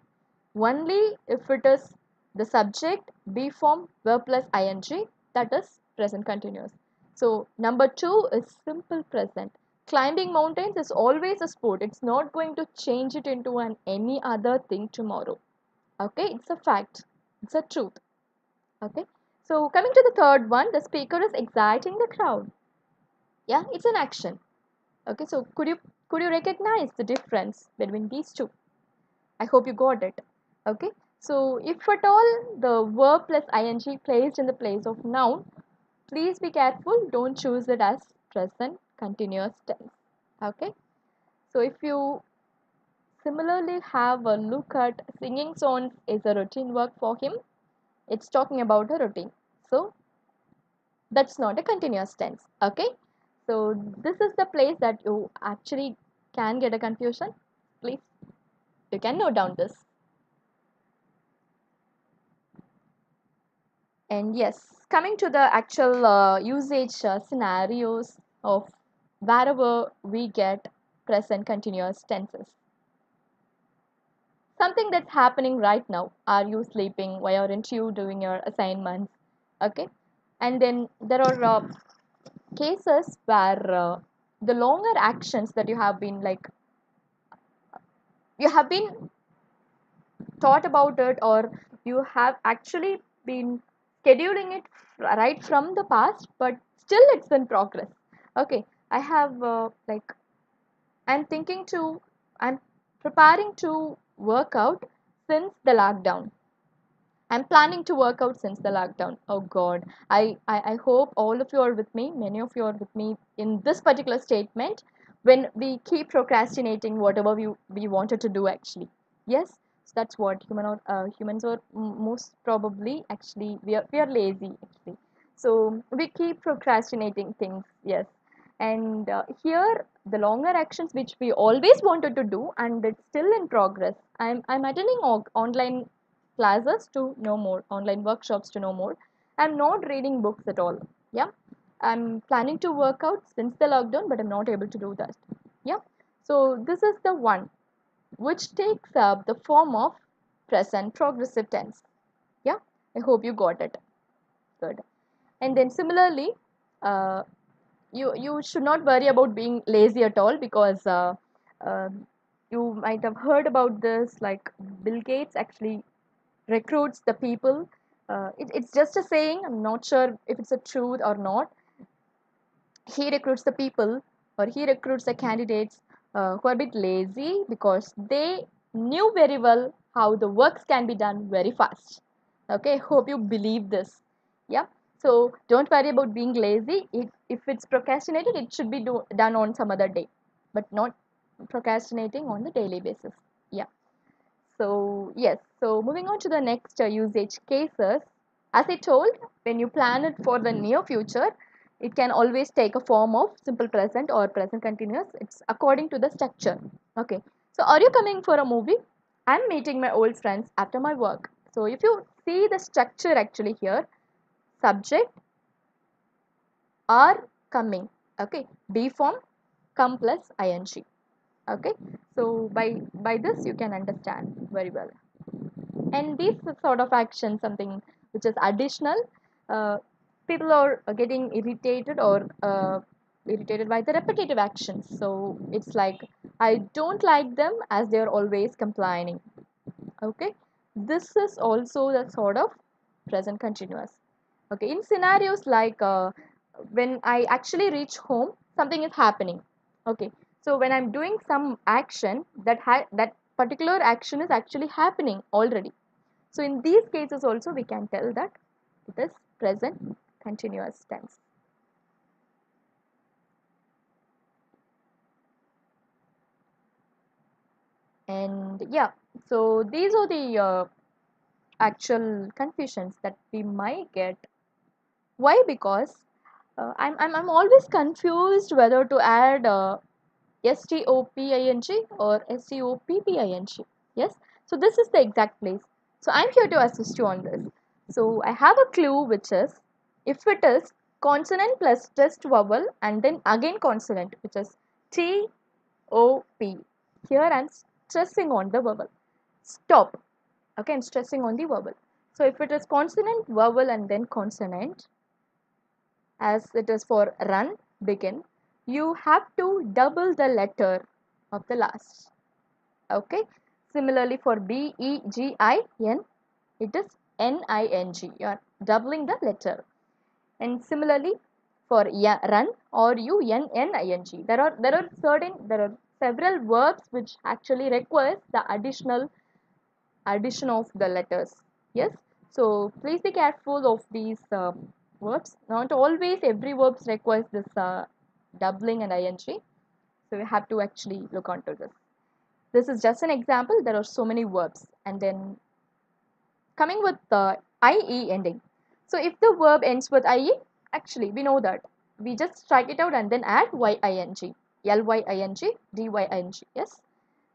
S1: Only if it is the subject, be form, verb plus ing, that is present continuous. So number 2 is simple present. Climbing mountains is always a sport. It's not going to change it into an any other thing tomorrow. Okay, it's a fact. It's a truth. Okay, so coming to the third one, the speaker is exciting the crowd. Yeah, it's an action. Okay, so could you recognize the difference between these two? I hope you got it. Okay, so if at all the verb plus ing placed in the place of noun, please be careful. Don't choose it as present continuous tense. Okay, so if you similarly have a look at singing songs is a routine work for him, it's talking about a routine. So that's not a continuous tense. Okay, so this is the place that you actually can get a confusion. Please, you can note down this. And yes, coming to the actual usage scenarios of wherever we get present continuous tenses. Something that's happening right now. Are you sleeping? Why aren't you doing your assignments? Okay, and then there are cases where the longer actions that you have been thought about it, or you have actually been scheduling it right from the past, but still it's in progress. Okay, I have i'm thinking to I'm preparing to work out since the lockdown. I'm planning to work out since the lockdown. Oh God, I hope all of you are with me. Many of you are with me in this particular statement when we keep procrastinating whatever we wanted to do actually. Yes, so that's what humans are most probably actually we are lazy actually. So we keep procrastinating things. Yes, and here the longer actions which we always wanted to do and it's still in progress. I'm attending online classes to know more, online workshops to know more. I'm not reading books at all. Yeah. I'm planning to work out since the lockdown, but I'm not able to do that. Yeah. So this is the one which takes up the form of present progressive tense. Yeah. I hope you got it. Good. And then similarly, uh, you should not worry about being lazy at all because uh, you might have heard about this. Like Bill Gates actually recruits the people. It's just a saying. I'm not sure if it's a truth or not. He recruits the people or he recruits the candidates who are a bit lazy because they knew very well how the works can be done very fast. Okay, hope you believe this. Yeah. So don't worry about being lazy. If it's procrastinated, it should be done on some other day, but not procrastinating on the daily basis. Yeah. So yes, so moving on to the next usage cases. As I told, when you plan it for the near future, it can always take a form of simple present or present continuous. It's according to the structure. Okay. So are you coming for a movie? I'm meeting my old friends after my work. So if you see the structure actually here, subject are coming. Okay. Be form come plus ing. Okay. So by this you can understand very well. And these sort of action, something which is additional, uh, people are getting irritated by the repetitive actions. So it's like, I don't like them as they're always complaining. Okay, this is also the sort of present continuous. Okay, in scenarios like when I actually reach home, something is happening. Okay, so when I'm doing some action, that particular action is actually happening already. So in these cases also we can tell that it is present continuous tense. And yeah, so these are the actual confusions that we might get. Why? Because I'm always confused whether to add stoping or stopping. Yes, so this is the exact place. So I'm here to assist you on this. So I have a clue, which is, if it is consonant plus test vowel and then again consonant, which is t o p, here I'm stressing on the vowel. Stop. Okay, I'm stressing on the vowel. So if it is consonant vowel and then consonant, as it is for run, begin, you have to double the letter of the last. Okay. Similarly for begin, it is ning. You are doubling the letter. And similarly for run or uning, there are several verbs which actually requires the addition of the letters. Yes, so please be careful of these verbs. Not always every verbs requires this doubling and ing, so you have to actually look onto this. This is just an example. There are so many verbs. And then coming with the ie ending. So if the verb ends with ie, actually we know that we just strike it out and then add ying, lying, dying. Yes.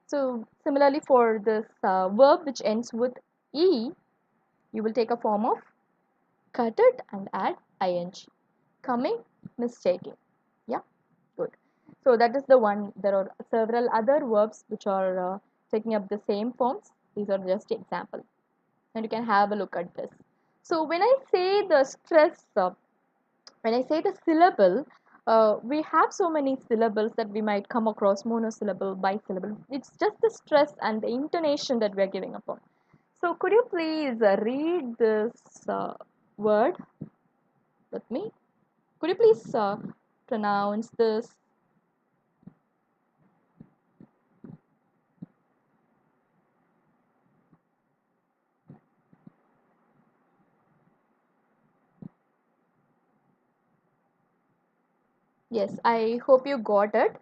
S1: So similarly for this verb which ends with e, you will take a form of cut it and add ing. Coming, mistaking. Yeah, good. So that is the one. There are several other verbs which are taking up the same forms. These are just example, and you can have a look at this. So when I say the stress, when I say the syllable, we have so many syllables that we might come across: monosyllable, bisyllable. It's just the stress and the intonation that we are giving upon. So could you please read this word with me? Could you please pronounce this? Yes, I hope you got it.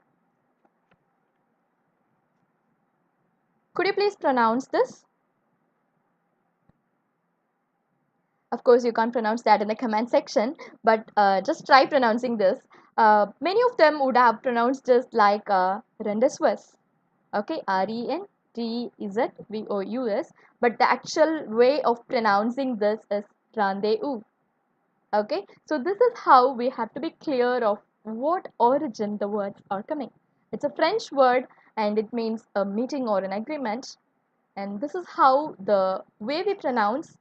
S1: Could you please pronounce this? Of course, you can't pronounce that in the comment section, but just try pronouncing this. Many of them would have pronounced just like Rendezvous. Okay, Rendezvous, but the actual way of pronouncing this is rendezvous. Okay, so this is how we have to be clear of what origin the words are coming. It's a French word and it means a meeting or an agreement, and this is how the way we pronounce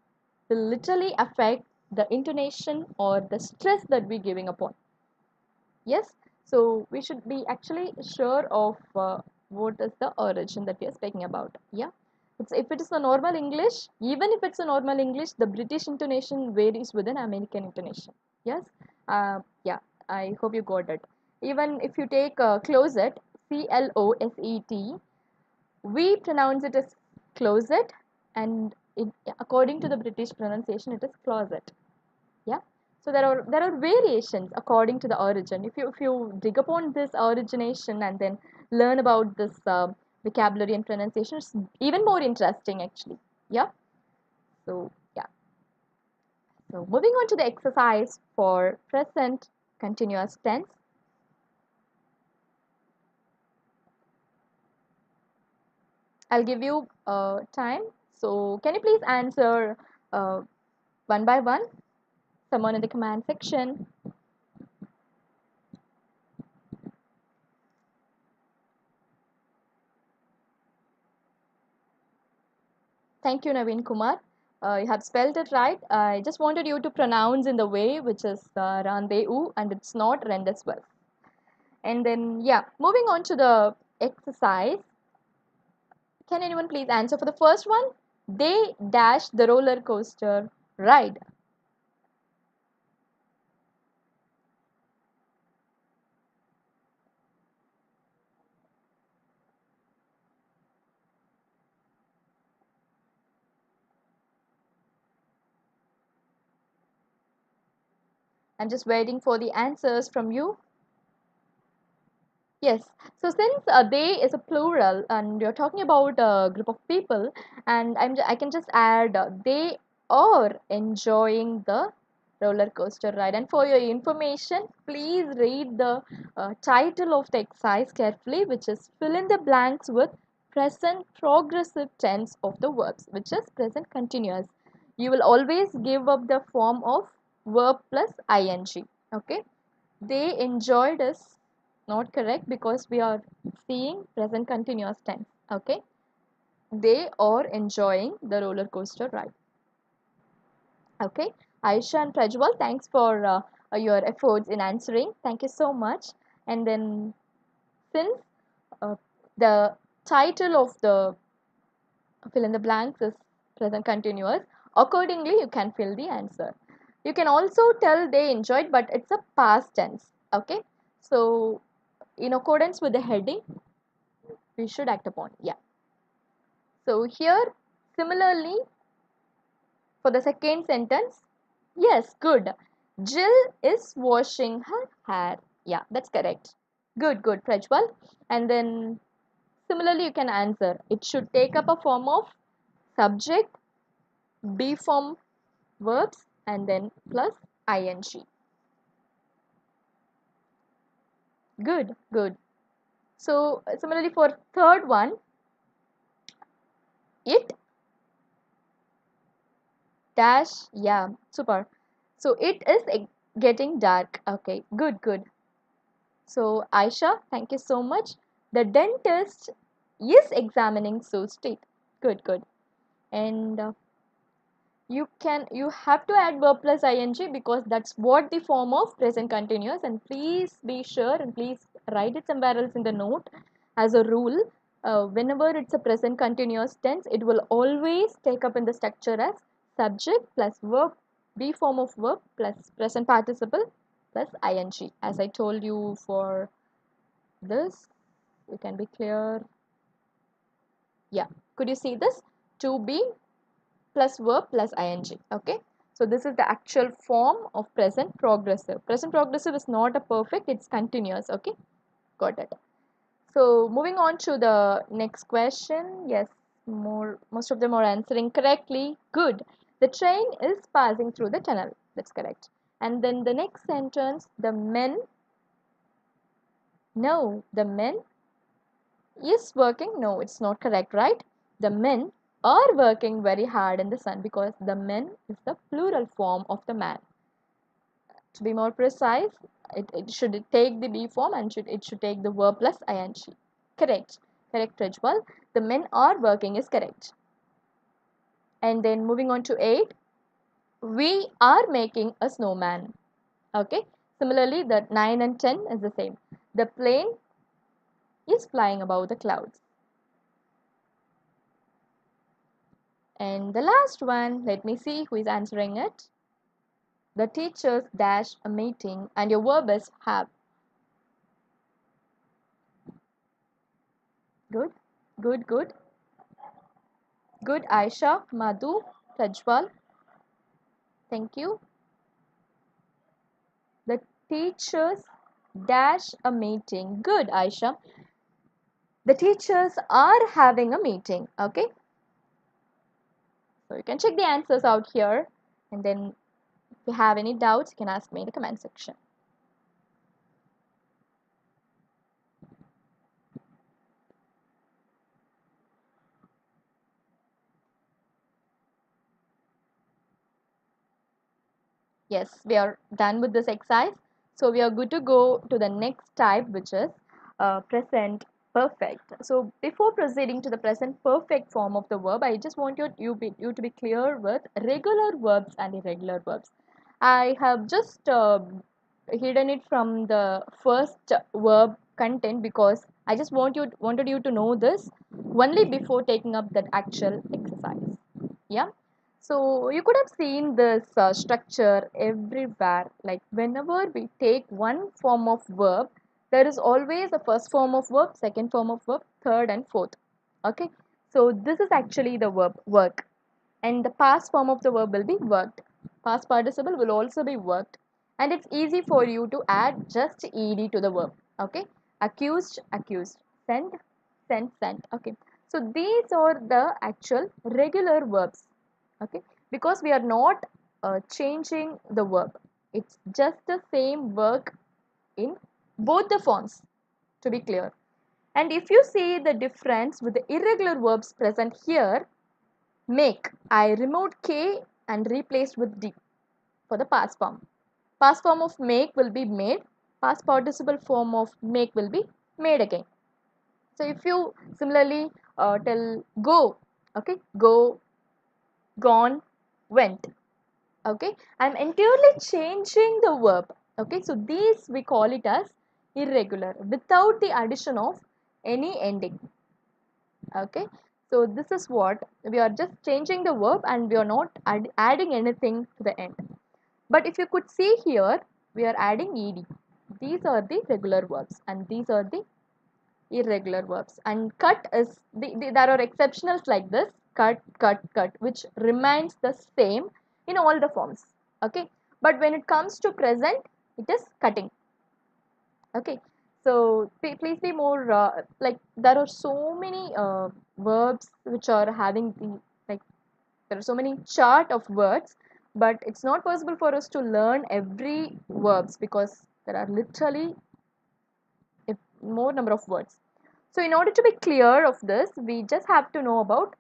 S1: will literally affect the intonation or the stress that we're giving upon. Yes, so we should be actually sure of what is the origin that we are speaking about. Yeah, if it is a normal English, even if it's a normal English, the British intonation varies with an American intonation. Yes, yeah, I hope you got it. Even if you take closet, closet, we pronounce it as closet, and according to the British pronunciation, it is closet. Yeah, so there are variations according to the origin. If you dig upon this origination and then learn about this vocabulary and pronunciation. It's even more interesting actually. Yeah. So yeah. So moving on to the exercise for present continuous tense. I'll give you time. So can you please answer uh, one by one? Someone in the comment section. Thank you, Naveen Kumar. You have spelled it right. I just wanted you to pronounce in the way which is Randeu, and it's not Rend as well. And then, yeah, moving on to the exercise. Can anyone please answer for the first one? They dash the roller coaster ride. I'm just waiting for the answers from you. Yes. So since they is a plural and you're talking about a group of people, and I can just add they are enjoying the roller coaster ride. And for your information, please read the title of the exercise carefully, which is fill in the blanks with present progressive tense of the verbs, which is present continuous. You will always give up the form of verb plus ing. Okay. They enjoyed is not correct because we are seeing present continuous tense. Okay. They are enjoying the roller coaster ride. Okay. Aisha and Prajwal, thanks for your efforts in answering. Thank you so much. And then, since uh, the title of the fill in the blanks is present continuous, accordingly, you can fill the answer. You can also tell they enjoyed, but it's a past tense. Okay. So, in accordance with the heading, we should act upon. Yeah. So here, similarly, for the second sentence, yes, good. Jill is washing her hair. Yeah, that's correct. Good, good, Prajwal. And then similarly, you can answer. It should take up a form of subject, be form verbs, and then plus ing. Good, good. So similarly for third one, it dash, yeah, super. So it is getting dark. Okay, good, good. So Aisha, thank you so much. The dentist is examining Sue's teeth. Good, good. And you have to add verb plus ing because that's what the form of present continuous. And please be sure and please write it somewhere else in the note as a rule. Whenever it's a present continuous tense, it will always take up in the structure as subject plus verb, be form of verb plus present participle plus ing. As I told you for this, you can be clear. Yeah, could you see this? To be plus verb plus ing. Okay, so this is the actual form of present progressive. Present progressive is not a perfect, it's continuous. Okay, got it. So moving on to the next question. Yes, most of them are answering correctly. Good. The train is passing through the tunnel. That's correct. And then the next sentence, the men, no, the men is working. No, it's not correct, right? The men are working very hard in the sun because the men is the plural form of the man. To be more precise, it should take the be form and it should take the verb plus ing. Correct. Correct, Rajwal. The men are working is correct. And then moving on to 8, we are making a snowman. Okay. Similarly, the 9 and 10 is the same. The plane is flying above the clouds. And the last one, let me see who is answering it. The teachers dash a meeting and your verb is have. Good, good, good. Good, Aisha, Madhu, Prajwal. Thank you. The teachers dash a meeting. Good, Aisha. The teachers are having a meeting. Okay, so you can check the answers out here, and then if you have any doubts, you can ask me in the comment section. Yes, we are done with this exercise. So we are good to go to the next type, which is present perfect. So before proceeding to the present perfect form of the verb, I just want you to be clear with regular verbs and irregular verbs. I have just hidden it from the first verb content because I just wanted you to know this only before taking up that actual exercise. Yeah. So you could have seen this structure everywhere. Like whenever we take one form of verb, there is always a first form of verb, second form of verb, third and fourth. Okay. So this is actually the verb work, and the past form of the verb will be worked. Past participle will also be worked, and it's easy for you to add just ed to the verb. Okay. Accused, accused. Sent, sent, sent. Okay. So these are the actual regular verbs. Okay, because we are not changing the verb, it's just the same work in both the forms, to be clear. And if you see the difference with the irregular verbs present here, make, I removed k and replaced with d for the past form. Past form of make will be made, past participle form of make will be made again. So if you similarly tell go, okay, go, gone, went. Okay, I'm entirely changing the verb. Okay, so these we call it as irregular without the addition of any ending. Okay, so this is what we are just changing the verb and we are not adding anything to the end. But if you could see here, we are adding ed. These are the regular verbs and these are the irregular verbs. And cut is there are exceptionals like this, cut, cut, cut, which remains the same in all the forms. Okay, but when it comes to present, it is cutting. Okay, so please be more like there are so many verbs which are having the like there are so many chart of words, but it's not possible for us to learn every verbs because there are literally a more number of words. So in order to be clear of this, we just have to know about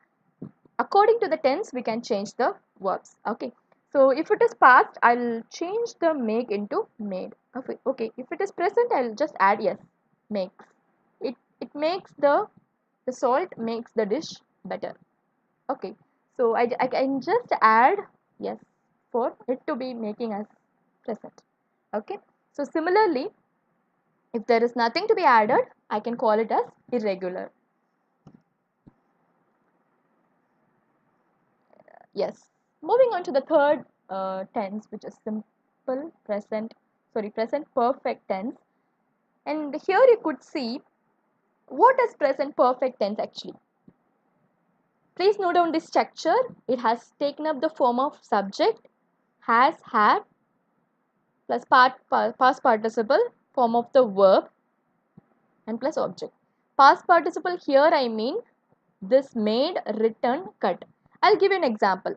S1: according to the tense we can change the verbs. Okay. So if it is past, I'll change the make into made. Okay. Okay. If it is present, I'll just add yes. Makes. It makes the salt makes the dish better. Okay. So I can just add yes for it to be making us present. Okay. So similarly, if there is nothing to be added, I can call it as irregular. Yes. Moving on to the third tense, which is simple present perfect tense. And here you could see what is present perfect tense actually. Please note down this structure. It has taken up the form of subject, has, had, plus past participle, form of the verb, and plus object. Past participle here I mean this made, written, cut. I'll give you an example.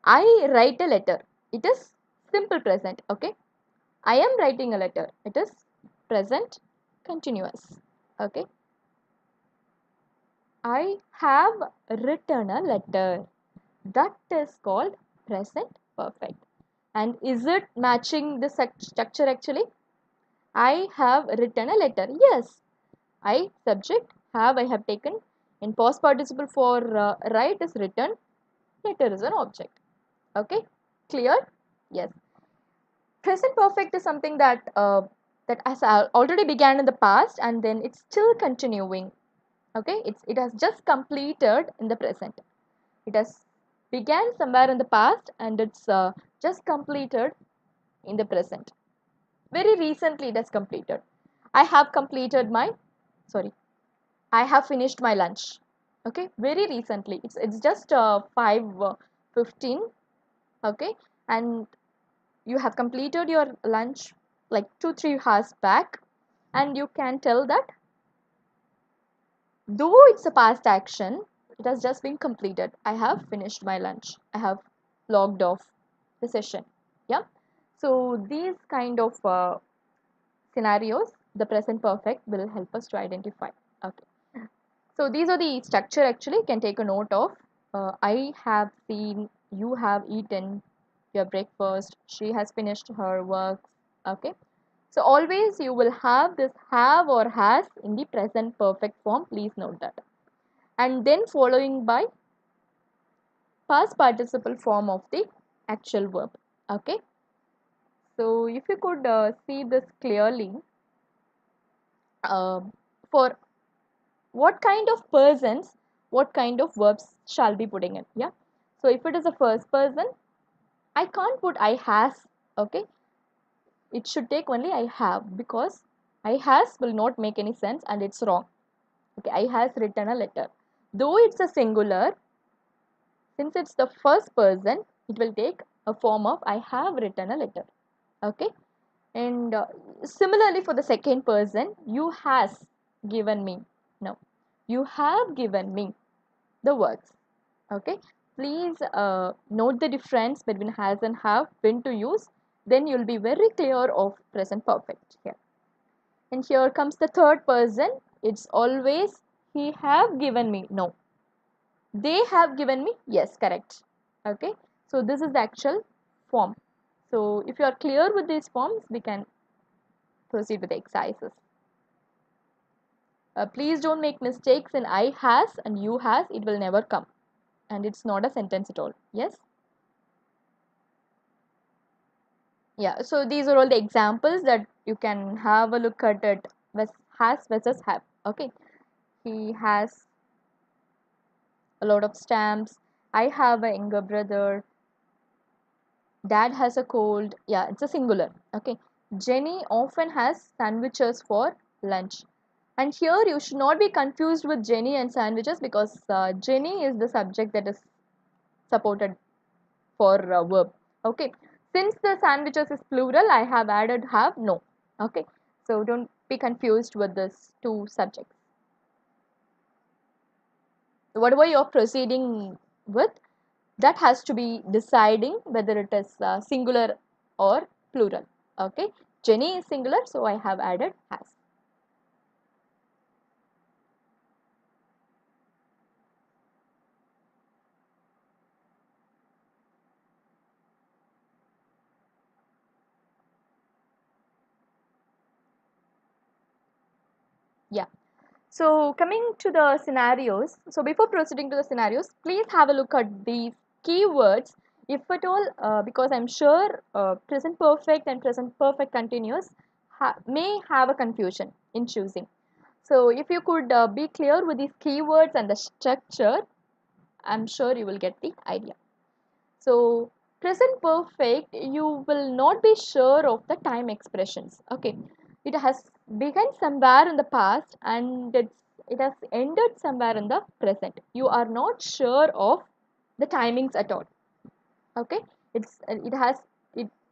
S1: I write a letter. It is simple present. Okay. I am writing a letter. It is present continuous. Okay. I have written a letter. That is called present perfect. And is it matching the structure actually? I have written a letter. Yes. I subject have I have taken. In past participle for write is written. Letter is an object. Okay. Clear? Yes. Present perfect is something that has already began in the past and then it's still continuing. Okay, it has just completed in the present. It has began somewhere in the past and it's just completed in the present. Very recently it has completed. I have completed my sorry I have finished my lunch. Okay, very recently it's just 5:15. Okay, and you have completed your lunch like 2-3 hours back, and you can tell that Though it's a past action, it has just been completed. I have finished my lunch. I have logged off the session. Yeah. So these kind of scenarios, the present perfect will help us to identify. Okay. So these are the structure actually. You can take a note of. I have seen, you have eaten your breakfast, she has finished her work. Okay. So always you will have this have or has in the present perfect form. Please note that. And then following by past participle form of the actual verb. Okay. So if you could see this clearly, uh, for what kind of persons, what kind of verbs shall be putting in. Yeah. So if it is a first person, I can't put I has. Okay. It should take only I have, because I has will not make any sense and it's wrong. Okay. I has written a letter. Though it's a singular, since it's the first person, it will take a form of I have written a letter. Okay. And similarly for the second person, you has given me. No. You have given me the works. Okay. Please note the difference between has and have when to use. Then you'll be very clear of present perfect here. And here comes the third person. It's always he have given me. No. They have given me. Yes, correct. Okay. So this is the actual form. So if you are clear with these forms, we can proceed with the exercises. Please don't make mistakes in I has and you has. It will never come. And it's not a sentence at all. Yes. Yeah, so these are all the examples that you can have a look at it. Has versus have. Okay, he has a lot of stamps. I have a younger brother. Dad has a cold. Yeah, it's a singular. Okay, Jenny often has sandwiches for lunch. And here you should not be confused with Jenny and sandwiches, because Jenny is the subject that is supported for verb. Okay, since the sandwiches is plural, I have added have. No. Okay, so don't be confused with this two subjects. Whatever you're proceeding with, that has to be deciding whether it is singular or plural. Okay, Jenny is singular, so I have added has. Yeah. So coming to the scenarios, so before proceeding to the scenarios, please have a look at these keywords, if at all, because I'm sure present perfect and present perfect continuous may have a confusion in choosing. So if you could be clear with these keywords and the structure, I'm sure you will get the idea. So present perfect, you will not be sure of the time expressions. Okay, it has begun somewhere in the past and it has ended somewhere in the present. You are not sure of the timings at all. Okay, it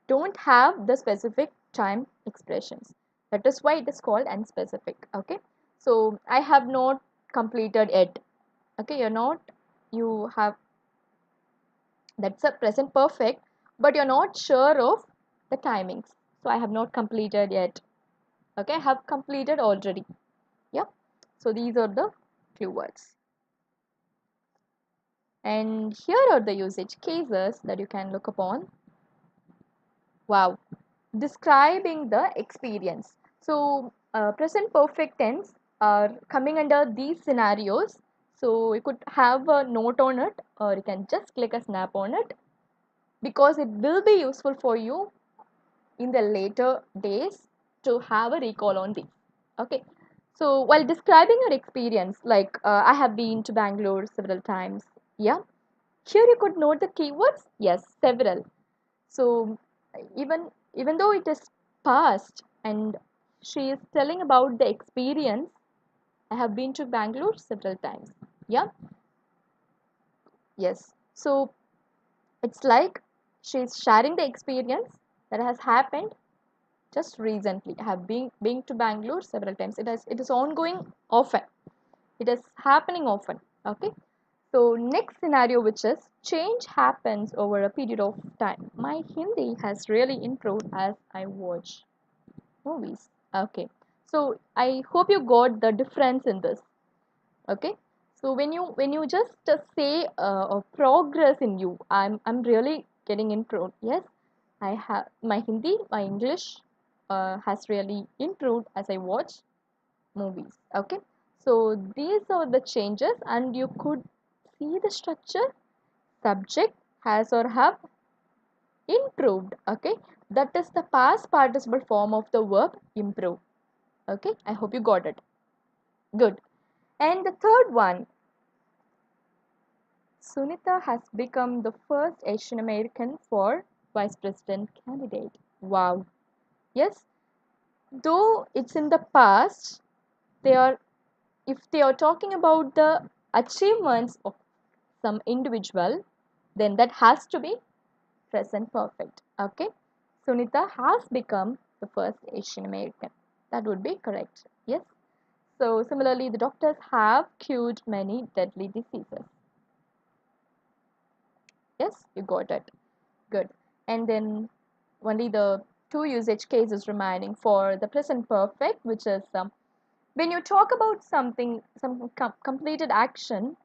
S1: don't have the specific time expressions. That is why it is called unspecific. Okay, so I have not completed it. Okay, you're not, you have, that's a present perfect, but you're not sure of the timings. So I have not completed yet. Okay, I have completed already. Yeah. So these are the clue words. And here are the usage cases that you can look upon. Wow. Describing the experience. So present perfect tense are coming under these scenarios. So you could have a note on it, or you can just click a snap on it, because it will be useful for you in the later days to have a recall on these. Okay, so while describing your experience, like I have been to Bangalore several times. Yeah, here you could note the keywords. Yes, several. So even though it is past and she is telling about the experience, I have been to Bangalore several times. Yeah, yes. So it's like she's sharing the experience that has happened just recently. I have been to Bangalore several times. It is ongoing often. It is happening often. Okay. So next scenario, which is change happens over a period of time. My Hindi has really improved as I watch movies. Okay. So I hope you got the difference in this. Okay. So when you just say a progress in you, I'm really getting improved. Yes, I have my Hindi, my English has really improved as I watch movies. Okay. So these are the changes, and you could see the structure. Subject has or have improved. Okay. That is the past participle form of the verb improve. Okay. I hope you got it. Good. And the third one, Sunita has become the first Asian American for vice president candidate. Wow. Yes, though it's in the past, they are if they are talking about the achievements of some individual, then that has to be present perfect. Okay. Sunita has become the first Asian American. That would be correct. Yes. So similarly, the doctors have cured many deadly diseases. Yes, you got it. Good. And then only the two usage cases remaining for the present perfect, which is when you talk about something, some completed action,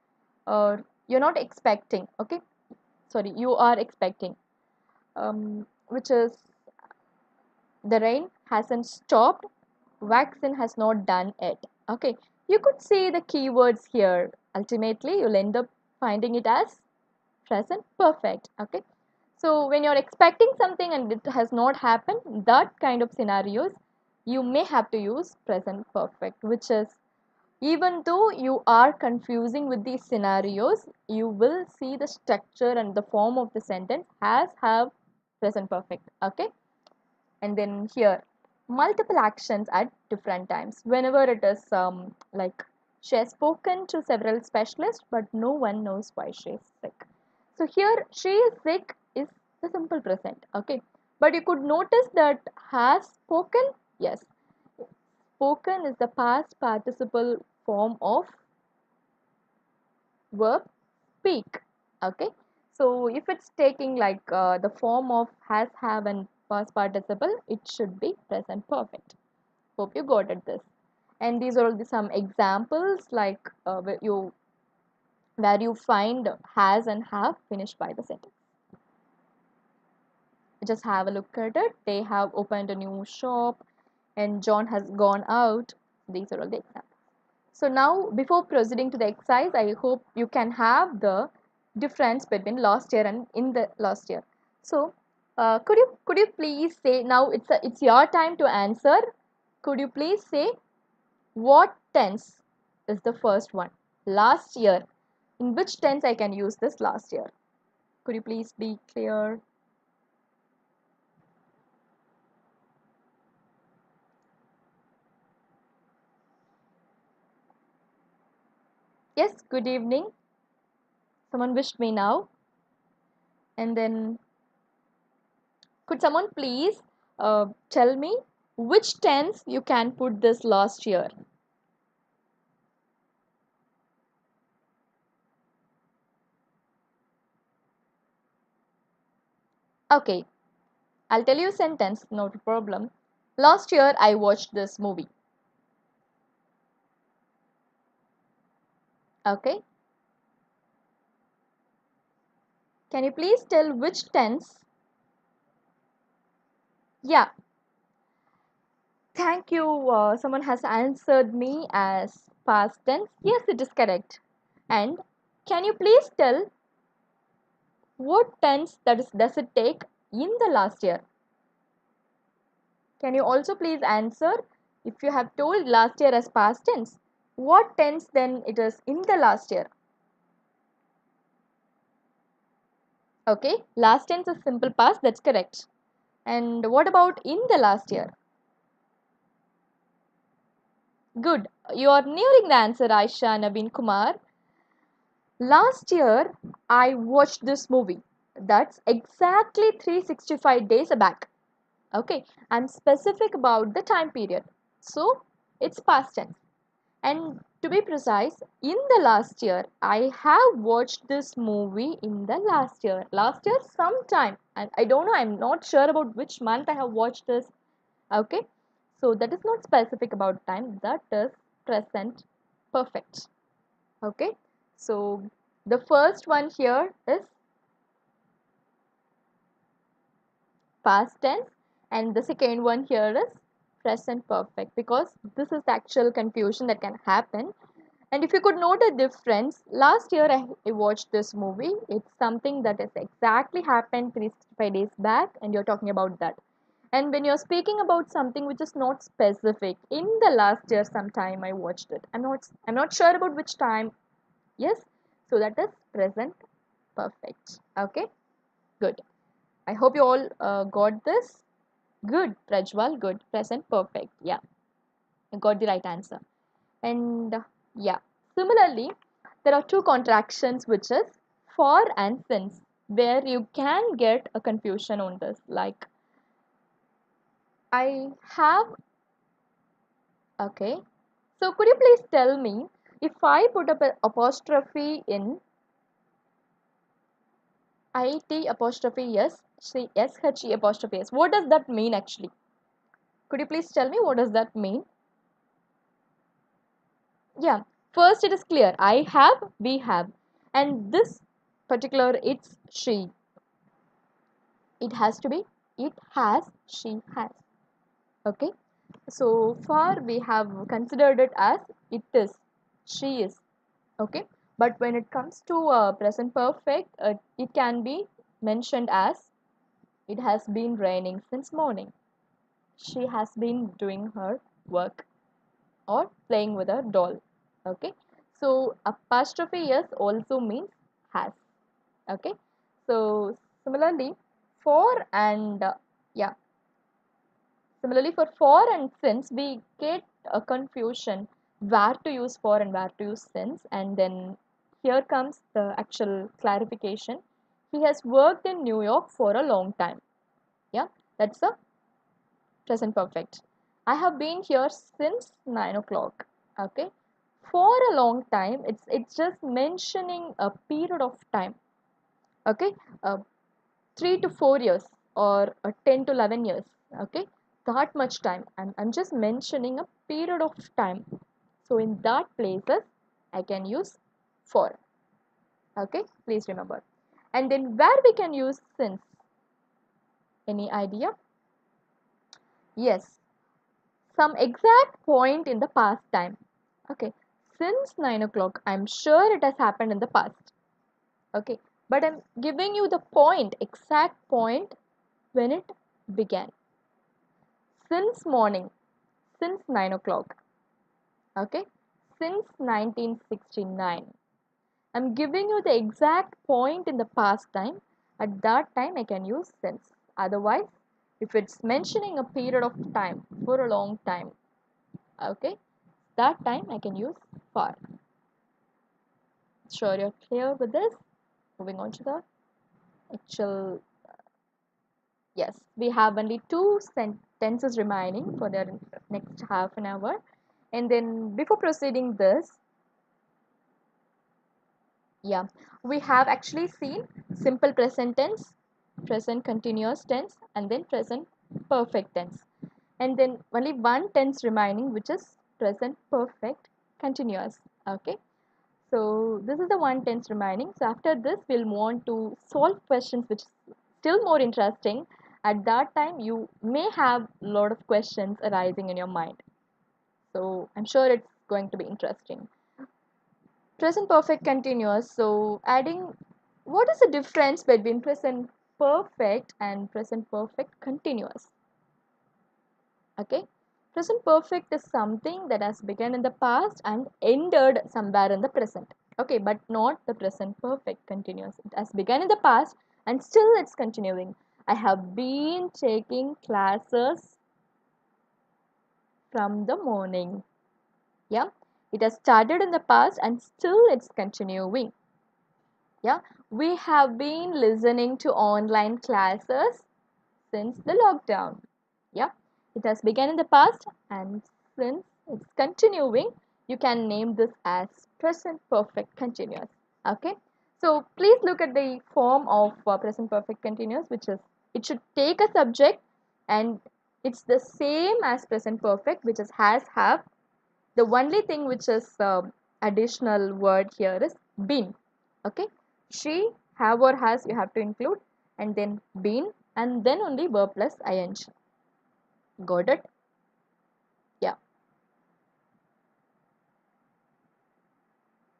S1: or you're not expecting, okay? Sorry, you are expecting, which is the rain hasn't stopped, vaccine has not done it. Okay, you could see the keywords here. Ultimately, you'll end up finding it as present perfect. Okay. So when you're expecting something and it has not happened, that kind of scenarios, you may have to use present perfect, which is even though you are confusing with these scenarios, you will see the structure and the form of the sentence has have present perfect. Okay. And then here, multiple actions at different times. Whenever it is like she has spoken to several specialists, but no one knows why she is sick. So here she is sick is the simple present. Okay. But you could notice that has spoken. Yes. Spoken is the past participle form of verb speak. Okay. So if it's taking like the form of has, have, and past participle, it should be present perfect. Hope you got at this. And these are all some examples like where you find has and have finished by the sentence. Just have a look at it. They have opened a new shop, and John has gone out. These are all the examples. So now, before proceeding to the exercise, I hope you can have the difference between last year and in the last year. So, could you please say now it's your time to answer. Could you please say what tense is the first one? Last year. In which tense I can use this last year? Could you please be clear? Yes, good evening. Someone wished me now. And then could someone please tell me which tense you can put this last year? Okay, I'll tell you a sentence, not a problem. Last year I watched this movie. Okay, can you please tell which tense? Yeah, thank you. Someone has answered me as past tense. Yes, it is correct. And can you please tell what tense does it take in the last year? Can you also please answer if you have told last year as past tense? What tense then it is in the last year? Okay, last tense is simple past, that's correct. And what about in the last year? Good, you are nearing the answer, Aisha Nabin Kumar. Last year, I watched this movie. That's exactly 365 days back. Okay, I'm specific about the time period. So, it's past tense. And to be precise, in the last year, I have watched this movie in the last year. Last year, sometime. And I don't know, I'm not sure about which month I have watched this. Okay. So that is not specific about time. That is present perfect. Okay. So the first one here is past tense, and the second one here is present perfect, because this is the actual confusion that can happen. And if you could note a difference, last year I watched this movie. It's something that has exactly happened 365 days back, and you're talking about that. And when you're speaking about something which is not specific, in the last year sometime I watched it. I'm not sure about which time. Yes, so that is present perfect. Okay, good. I hope you all got this. Good, Prajwal. Good. Present perfect. Yeah, you got the right answer. And yeah, similarly, there are two contractions which is for and since, where you can get a confusion on this. Like I have, okay. So could you please tell me, if I put up an apostrophe in IT apostrophe S, SHE apostrophe S, what does that mean actually? Could you please tell me what does that mean? Yeah, first it is clear. I have, we have. And this particular it's she. It has to be it has, she has. Okay. So far we have considered it as it is, she is. Okay. But when it comes to present perfect, it can be mentioned as it has been raining since morning. She has been doing her work or playing with a doll. Okay. So apostrophe s also means has. Okay. So similarly for and yeah, similarly for and since, we get a confusion where to use for and where to use since. And then here comes the actual clarification. He has worked in New York for a long time. Yeah, that's a present perfect. I have been here since 9 o'clock. Okay. For a long time, it's just mentioning a period of time. Okay. 3 to 4 years, or 10 to 11 years. Okay. That much time. I'm just mentioning a period of time. So in that places, I can use for. Okay. Please remember. And then where we can use since. Any idea? Yes. Some exact point in the past time. Okay, since 9 o'clock, I'm sure it has happened in the past. Okay, but I'm giving you the point, exact point when it began. Since morning, since 9 o'clock. Okay, since 1969. I'm giving you the exact point in the past time. At that time, I can use since. Otherwise, if it's mentioning a period of time for a long time, okay, that time I can use for. Sure you're clear with this. Moving on to the actual, yes, we have only two sentences remaining for the next half an hour. And then before proceeding this, yeah, we have actually seen simple present tense, present continuous tense, and then present perfect tense. And then only one tense remaining, which is present perfect continuous. Okay. So this is the one tense remaining. So after this, we'll move on to solve questions, which is still more interesting. At that time, you may have a lot of questions arising in your mind. So I'm sure it's going to be interesting. Present perfect continuous. So adding, what is the difference between present perfect and present perfect continuous? Okay. Present perfect is something that has begun in the past and ended somewhere in the present. Okay, but not the present perfect continuous. It has begun in the past and still it's continuing. I have been taking classes from the morning. Yeah, it has started in the past and still it's continuing. Yeah, we have been listening to online classes since the lockdown. Yeah, it has begun in the past and since it's continuing, you can name this as present perfect continuous. Okay. So please look at the form of present perfect continuous, which is it should take a subject and it's the same as present perfect, which is has, have. The only thing which is additional word here is been. Okay. She, have or has you have to include, and then been, and then only verb plus ing. Got it? Yeah.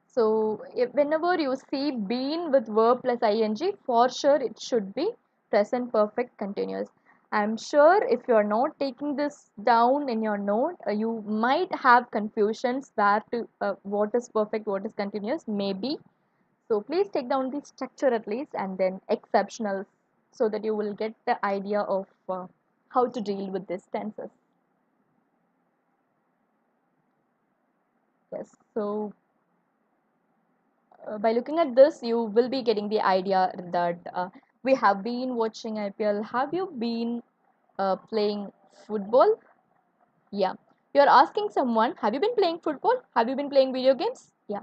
S1: So whenever you see been with verb plus ing, for sure it should be present perfect continuous. I'm sure if you're not taking this down in your note, you might have confusions where to what is perfect, what is continuous, maybe. So please take down the structure at least and then exceptional so that you will get the idea of how to deal with these tenses. Yes. So by looking at this, you will be getting the idea that we have been watching IPL. Have you been playing football? Yeah. You're asking someone, have you been playing football? Have you been playing video games? Yeah.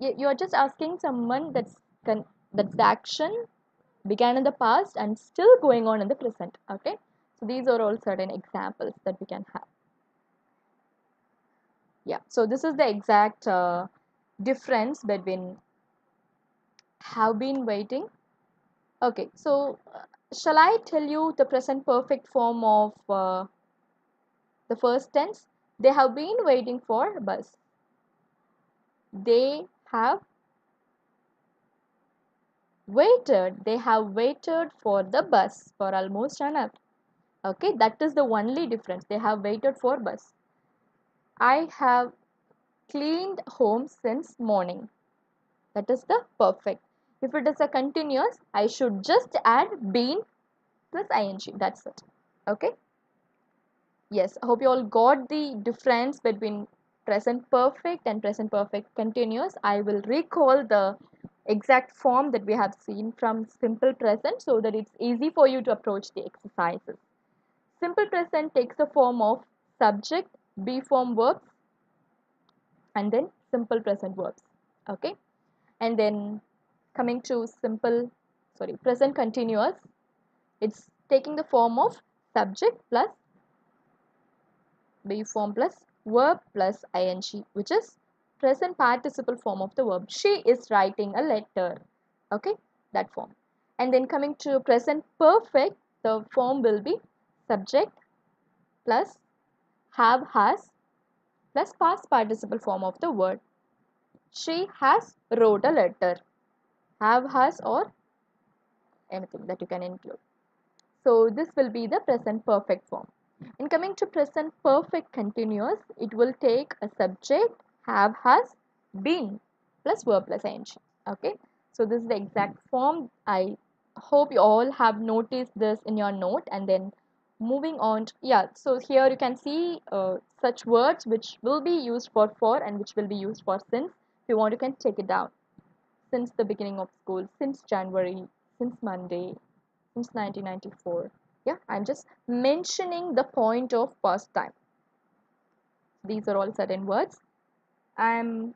S1: You're just asking someone that's the action began in the past and still going on in the present. Okay. So these are all certain examples that we can have. Yeah. So this is the exact difference between have been waiting. Okay, so shall I tell you the present perfect form of the first tense? They have been waiting for bus. They have waited. They have waited for the bus for almost an hour. Okay, that is the only difference. They have waited for bus. I have cleaned home since morning. That is the perfect. If it is a continuous, I should just add been plus ing. That's it. Okay. Yes, I hope you all got the difference between present perfect and present perfect continuous. I will recall the exact form that we have seen from simple present so that it's easy for you to approach the exercises. Simple present takes the form of subject, be form verbs, and then simple present verbs. Okay, and then coming to present continuous, it's taking the form of subject plus be form plus verb plus ing, which is present participle form of the verb. She is writing a letter. Okay, that form. And then coming to present perfect, the form will be subject plus have, has plus past participle form of the word. She has wrote a letter. Have, has, or anything that you can include. So this will be the present perfect form. In coming to present perfect continuous, it will take a subject, have, has, been plus verb plus ing. Okay. So this is the exact form. I hope you all have noticed this in your note. And then moving on. Yeah. So here you can see such words which will be used for and which will be used for since. If you want, you can take it down. Since the beginning of school, since January, since Monday, since 1994. Yeah, I'm just mentioning the point of past time. These are all certain words. I'm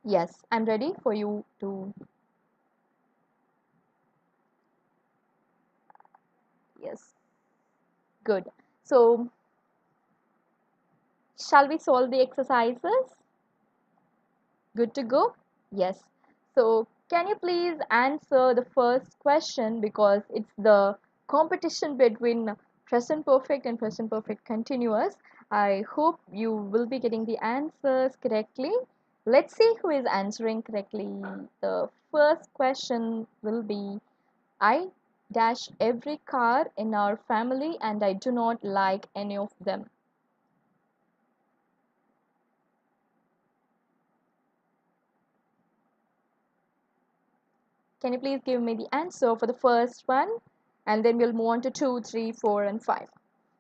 S1: Yes, I'm ready for you to. Yes, good. So shall we solve the exercises? Good to go? Yes. So can you please answer the first question because it's the competition between present perfect and present perfect continuous. I hope you will be getting the answers correctly. Let's see who is answering correctly. The first question will be I dash every car in our family and I do not like any of them. Can you please give me the answer for the first one? And then we'll move on to 2, 3, 4, and 5.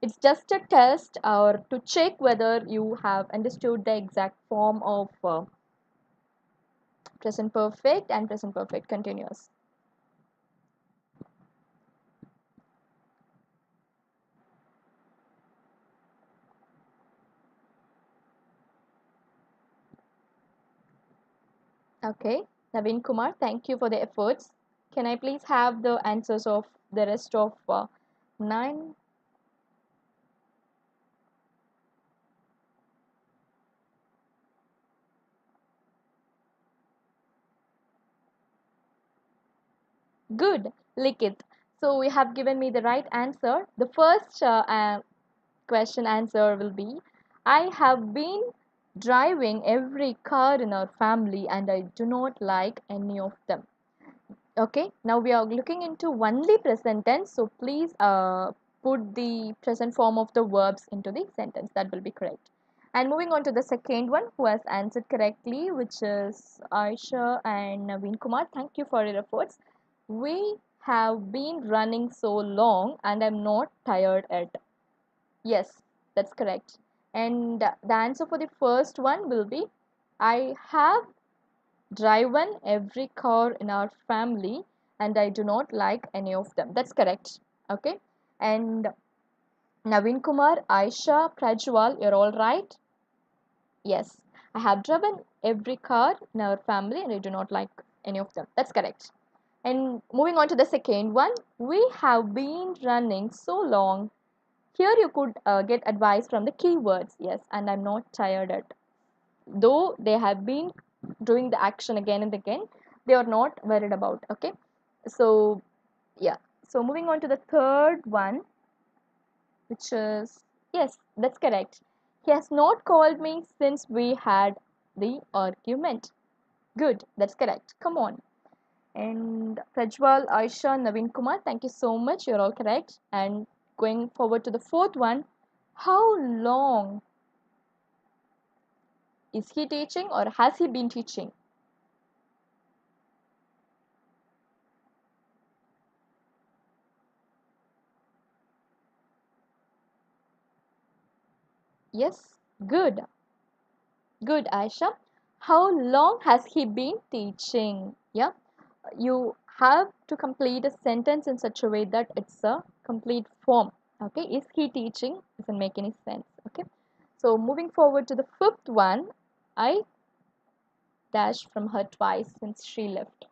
S1: It's just a test or to check whether you have understood the exact form of present perfect and present perfect continuous. Okay, Naveen Kumar, thank you for the efforts. Can I please have the answers of the rest of nine? Good, Likit. So you have given me the right answer. The first question answer will be I have been driving every car in our family and I do not like any of them. Okay, now we are looking into only present tense. So please put the present form of the verbs into the sentence. That will be correct. And moving on to the second one who has answered correctly, which is Aisha and Naveen Kumar. Thank you for your efforts. We have been running so long and I'm not tired yet. Yes, that's correct. And the answer for the first one will be I have driven every car in our family and I do not like any of them. That's correct. Okay. And Naveen Kumar, Aisha, Prajwal, you're all right? Yes. I have driven every car in our family and I do not like any of them. That's correct. And moving on to the second one, we have been running so long. Here you could get advice from the keywords. Yes, and I'm not tired at. Though they have been doing the action again and again, they are not worried about. Okay, so yeah, so moving on to the third one, which is yes, that's correct. He has not called me since we had the argument. Good, that's correct. Come on. And Prajwal, Aisha, Naveen Kumar, thank you so much, you're all correct. And going forward to the fourth one, how long is he teaching or has he been teaching? Yes, good. Good, Aisha. How long has he been teaching? Yeah, you have to complete a sentence in such a way that it's a complete form. Okay, is he teaching? Doesn't make any sense. Okay, so moving forward to the fifth one, I dashed from her twice since she left.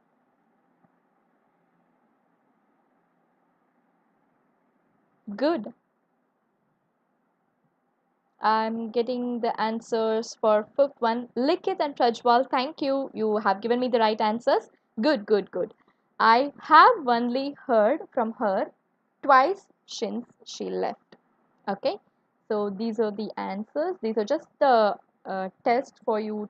S1: Good. I'm getting the answers for fifth one. Likit and Prajwal, thank you. You have given me the right answers. Good, good, good. I have only heard from her twice since she left. Okay, so these are the answers. These are just the test for you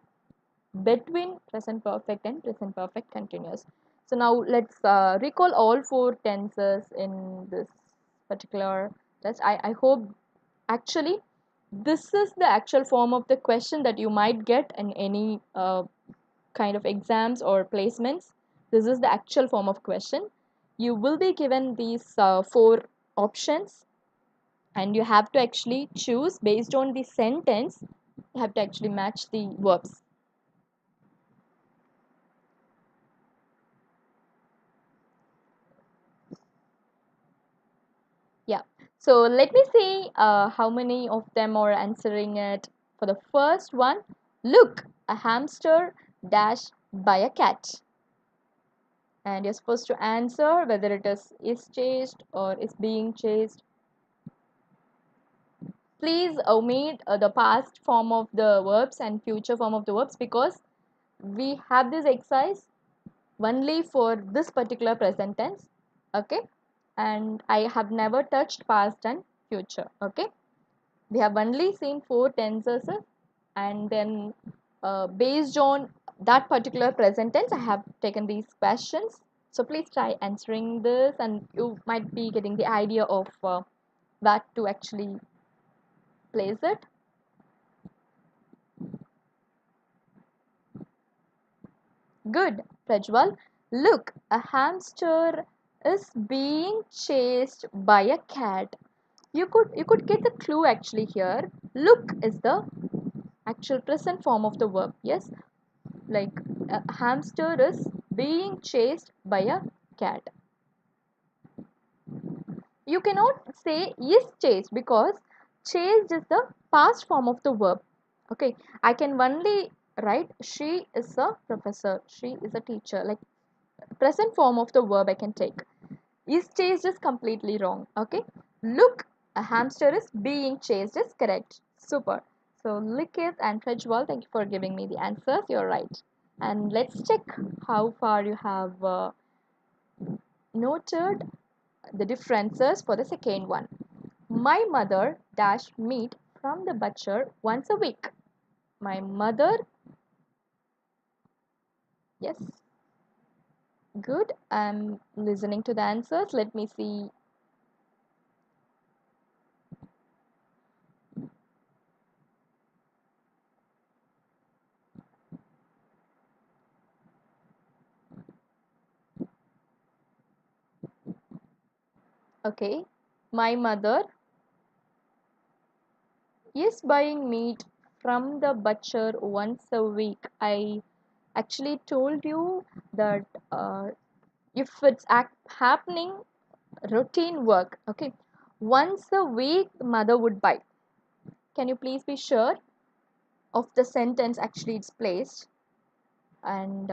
S1: between present perfect and present perfect continuous. So now let's recall all four tenses in this particular test. I hope actually this is the actual form of the question that you might get in any kind of exams or placements. This is the actual form of question. You will be given these four options and you have to actually choose based on the sentence. You have to actually match the verbs. Yeah. So let me see how many of them are answering it. For the first one, look, a hamster dashed by a cat. And you're supposed to answer whether it is chased or is being chased. Please omit the past form of the verbs and future form of the verbs because we have this exercise only for this particular present tense. Okay, and I have never touched past and future. Okay, we have only seen four tenses and then based on that particular present tense I have taken these questions. So please try answering this and you might be getting the idea of where to actually place it. Good, Prajwal. Look, a hamster is being chased by a cat. You could get the clue actually here. Look is the actual present form of the verb. Yes, like a hamster is being chased by a cat. You cannot say is chased because chased is the past form of the verb. Okay, I can only right? She is a professor. She is a teacher. Like present form of the verb I can take. Is chased is completely wrong. Okay. Look, a hamster is being chased is correct. Super. So Likith and Prajwal, thank you for giving me the answers. You're right. And let's check how far you have noted the differences for the second one. My mother dash meat from the butcher once a week. My mother, yes, good. I'm listening to the answers. Let me see. Okay. My mother is buying meat from the butcher once a week. I actually told you that if it's happening routine work, okay, once a week mother would buy. Can you please be sure of the sentence actually it's placed? And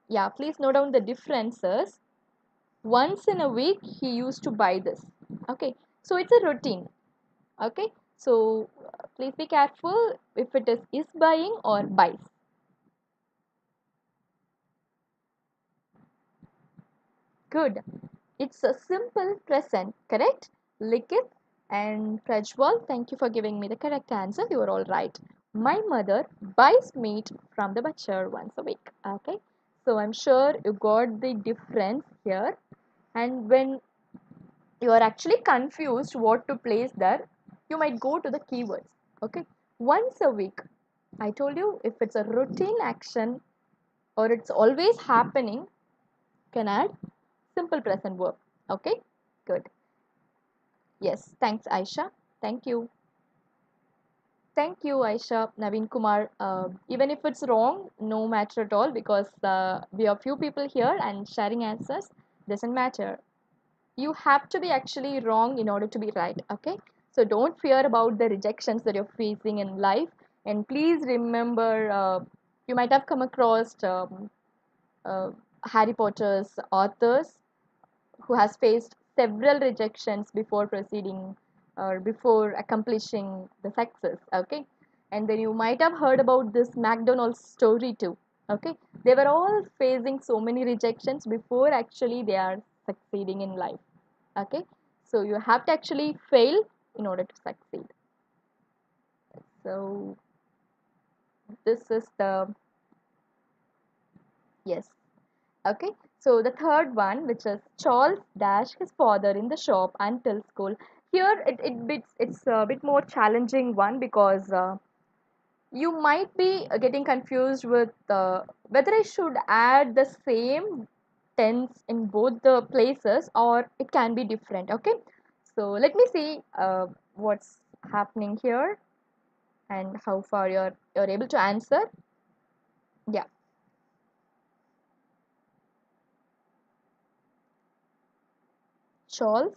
S1: yeah, please note down the differences. Once in a week he used to buy this. Okay, so it's a routine. Okay, so please be careful if it is buying or buys. Good. It's a simple present, correct? Likith and Prajwal, thank you for giving me the correct answer. You are all right. My mother buys meat from the butcher once a week. Okay. So I'm sure you got the difference here. And when you are actually confused what to place there, you might go to the keywords. Okay. Once a week. I told you if it's a routine action or it's always happening, can add simple present verb. Okay. Good. Yes, thanks, Aisha. Thank you. Thank you, Aisha, Naveen Kumar. Even if it's wrong, no matter at all because we are few people here and sharing answers doesn't matter. You have to be actually wrong in order to be right, okay? So don't fear about the rejections that you're facing in life. And please remember, you might have come across uh, Harry Potter's authors who has faced several rejections before proceeding or before accomplishing the success, okay? And then you might have heard about this McDonald's story too, okay? They were all facing so many rejections before actually they are succeeding in life, okay? So you have to actually fail in order to succeed. So this is the, yes. Okay, so the third one, which is Charles dash his father in the shop until school. Here, it's a bit more challenging one because you might be getting confused with whether I should add the same tense in both the places or it can be different. Okay, so let me see what's happening here and how far you're able to answer. Yeah, Charles.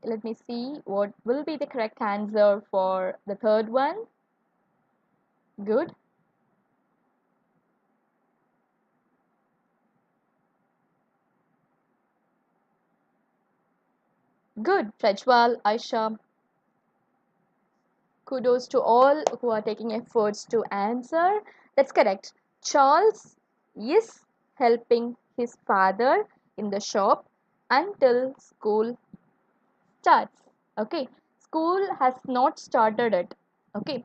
S1: Let me see what will be the correct answer for the third one. Good. Good. Prajwal, Aisha, kudos to all who are taking efforts to answer. That's correct. Charles is helping his father in the shop until school starts. Okay. School has not started it. Okay.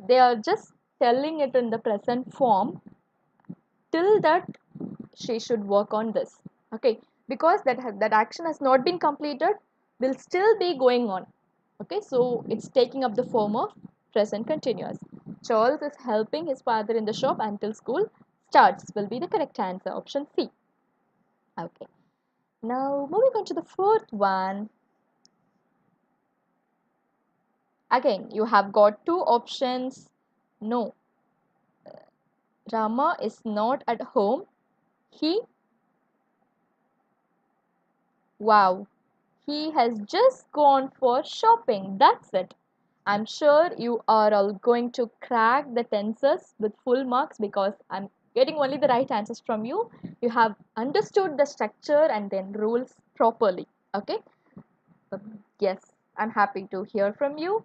S1: They are just telling it in the present form till that she should work on this, okay, because that action has not been completed, will still be going on, okay, so it's taking up the form of present continuous. Charles is helping his father in the shop until school starts will be the correct answer, option C. Okay, now moving on to the fourth one. Again, you have got two options. No, Rama is not at home. He Wow, he has just gone for shopping. That's it. I'm sure you are all going to crack the tenses with full marks because I'm getting only the right answers from you. You have understood the structure and then rules properly. Okay? Yes, I'm happy to hear from you.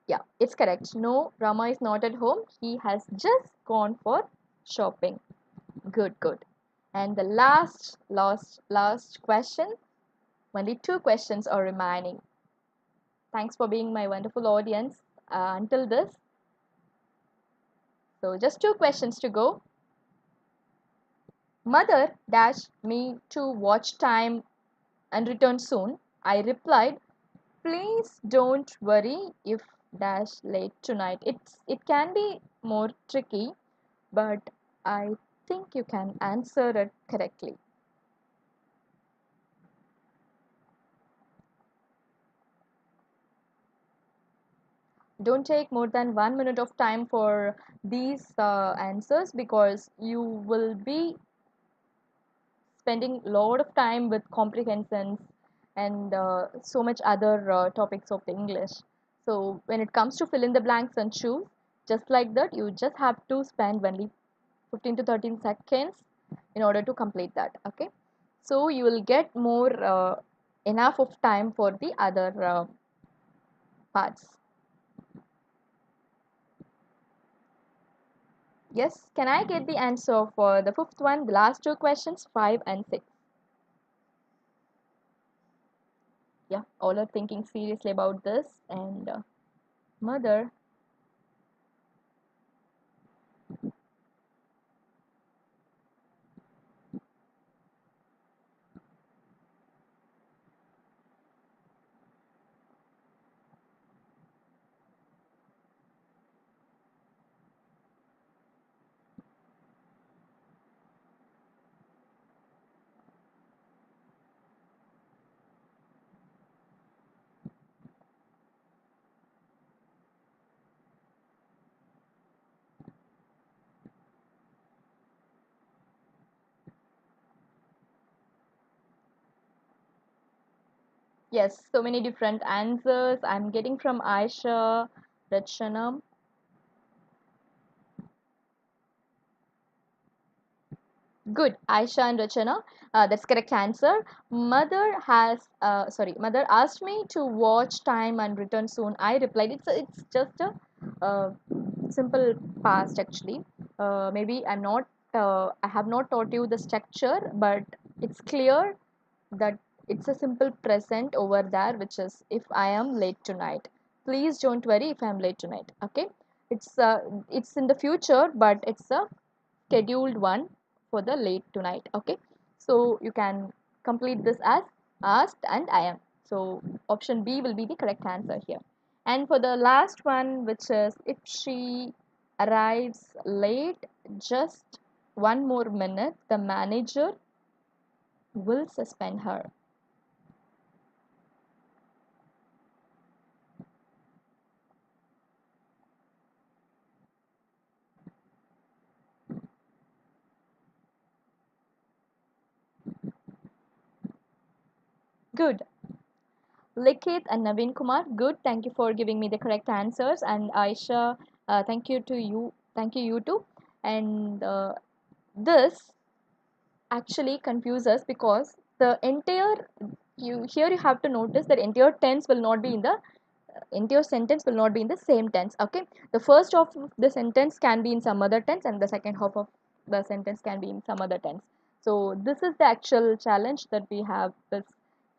S1: Yeah, it's correct. No, Rama is not at home. He has just gone for shopping. Good, good. And the last question. Only two questions are remaining. Thanks for being my wonderful audience until this. So just two questions to go. Mother dashed me to watch time and return soon. I replied, please don't worry if dash late tonight. It can be more tricky, but I think you can answer it correctly. Don't take more than 1 minute of time for these answers because you will be spending a lot of time with comprehensions and so much other topics of the English. So when it comes to fill in the blanks and choose, just like that, you just have to spend only 15 to 13 seconds in order to complete that. Okay, so you will get more enough of time for the other parts. Yes, can I get the answer for the fifth one, the last two questions, 5 and 6? Yeah, all are thinking seriously about this. And mother, yes, so many different answers I'm getting from Aisha, Rachana. Good, Aisha and Rachana. That's correct answer. Mother asked me to watch time and return soon. I replied, it's just a uh, simple past actually. Maybe I have not taught you the structure, but it's clear that it's a simple present over there, which is if I am late tonight. Please don't worry if I'm late tonight. Okay, it's in the future, but it's a scheduled one for the late tonight. Okay, so you can complete this as asked and I am. So option B will be the correct answer here. And for the last one, which is if she arrives late just one more minute, the manager will suspend her. Good. Likith and Naveen Kumar, good. Thank you for giving me the correct answers. And Aisha, thank you to you. Thank you, you too. And this actually confuses because the entire you have to notice that entire tense will not be in the entire sentence will not be in the same tense. Okay, the first half of the sentence can be in some other tense and the second half of the sentence can be in some other tense. So this is the actual challenge that we have. This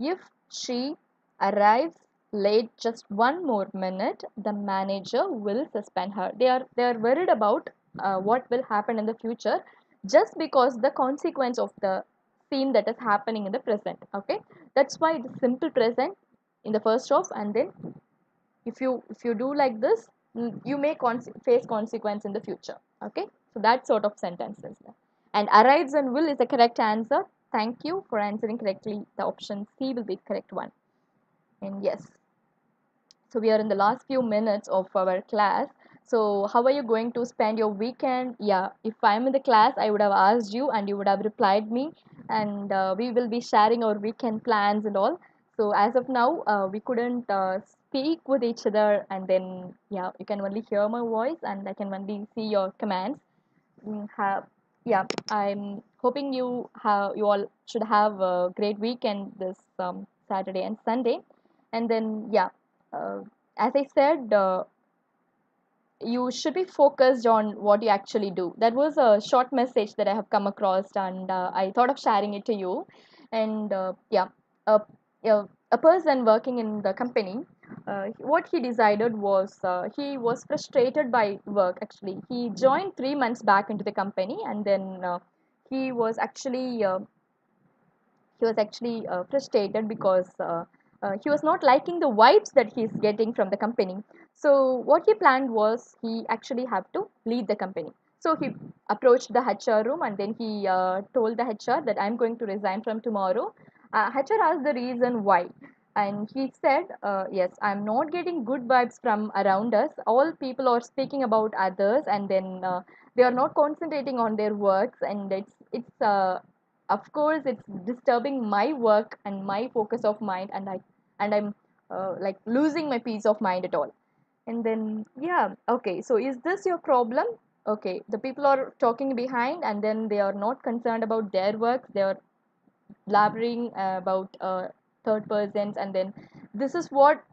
S1: if she arrives late just one more minute, the manager will suspend her. They are worried about what will happen in the future just because the consequence of the scene that is happening in the present. Okay, that's why it is simple present in the first half, and then if you do like this, you may face consequence in the future. Okay, so that sort of sentence is there. And arrives and will is the correct answer. Thank you for answering correctly. The option C will be the correct one. And yes, so we are in the last few minutes of our class. So how are you going to spend your weekend? Yeah, if I'm in the class, I would have asked you and you would have replied me and we will be sharing our weekend plans and all. So as of now, we couldn't speak with each other, and then yeah, you can only hear my voice, and I can only see your commands. Have yeah, I'm hoping you all should have a great weekend this Saturday and Sunday, and then yeah, uh, as I said. You should be focused on what you actually do. That was a short message that I have come across, and I thought of sharing it to you. And yeah, a, a person working in the company, what he decided was he was frustrated by work. Actually, he joined 3 months back into the company, and then he was actually frustrated because he was not liking the vibes that he's getting from the company. So what he planned was he actually have to leave the company. So he approached the HR room, and then he told the HR that I'm going to resign from tomorrow. HR asked the reason why, and he said, yes, I'm not getting good vibes from around us. All people are speaking about others, and then they are not concentrating on their works, and it's of course it's disturbing my work and my focus of mind, and I'm like losing my peace of mind at all. And then yeah, okay, so is this your problem? Okay, the people are talking behind, and then they are not concerned about their work. They are blabbering about third persons, and then this is what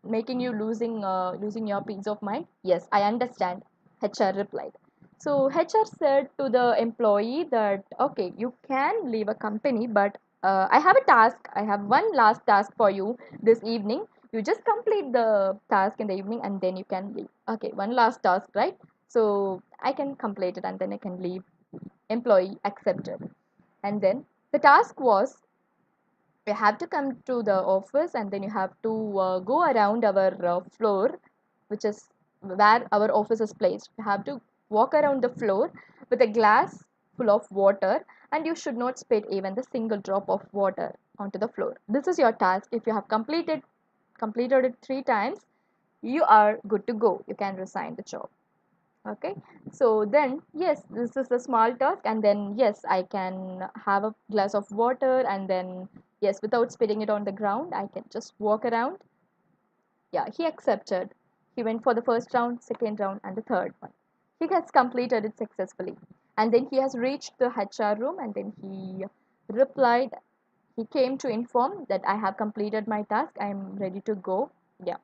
S1: making you losing your peace of mind. Yes, I understand, HR replied. So HR said to the employee that okay, you can leave a company, but I have a task. I have one last task for you this evening. You just complete the task in the evening, and then you can leave. Okay, one last task, right? So I can complete it, and then I can leave. Employee accepted. And then the task was you have to come to the office, and then you have to go around our floor, which is where our office is placed. You have to walk around the floor with a glass full of water, and you should not spit even the single drop of water onto the floor. This is your task. If you have completed it 3 times, you are good to go. You can resign the job. Okay, so then yes, this is a small task, and then yes, I can have a glass of water, and then yes, without spitting it on the ground, I can just walk around. Yeah, he accepted. He went for the first round, second round, and the third one. He has completed it successfully, and then he has reached the HR room, and then he replied. He came to inform that I have completed my task, I am ready to go. Yeah,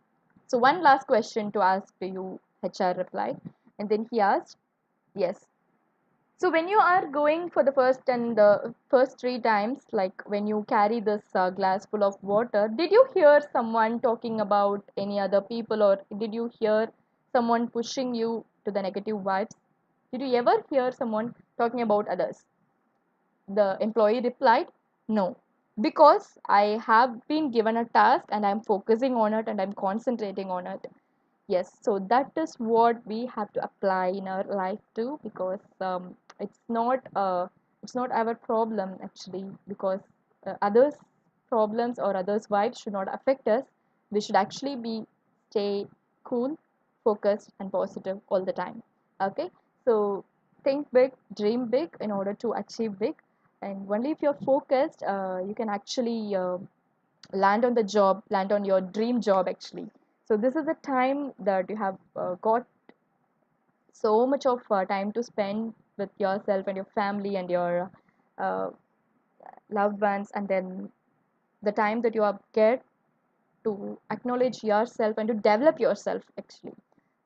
S1: so one last question to ask to you, HR replied. And then he asked, yes. So when you are going for the first and the first 3 times, like when you carry this glass full of water, did you hear someone talking about any other people, or did you hear someone pushing you to the negative vibes? Did you ever hear someone talking about others? The employee replied, no, because I have been given a task and I'm focusing on it and I'm concentrating on it. Yes, so that is what we have to apply in our life too, because it's not our problem actually, because others problems or others vibes should not affect us. We should actually be stay cool, focused, and positive all the time. Okay, so think big, dream big in order to achieve big, and only if you're focused, you can actually land on the job, land on your dream job actually. So this is the time that you have got so much of time to spend with yourself and your family and your uh, loved ones, and then the time that you have get to acknowledge yourself and to develop yourself actually.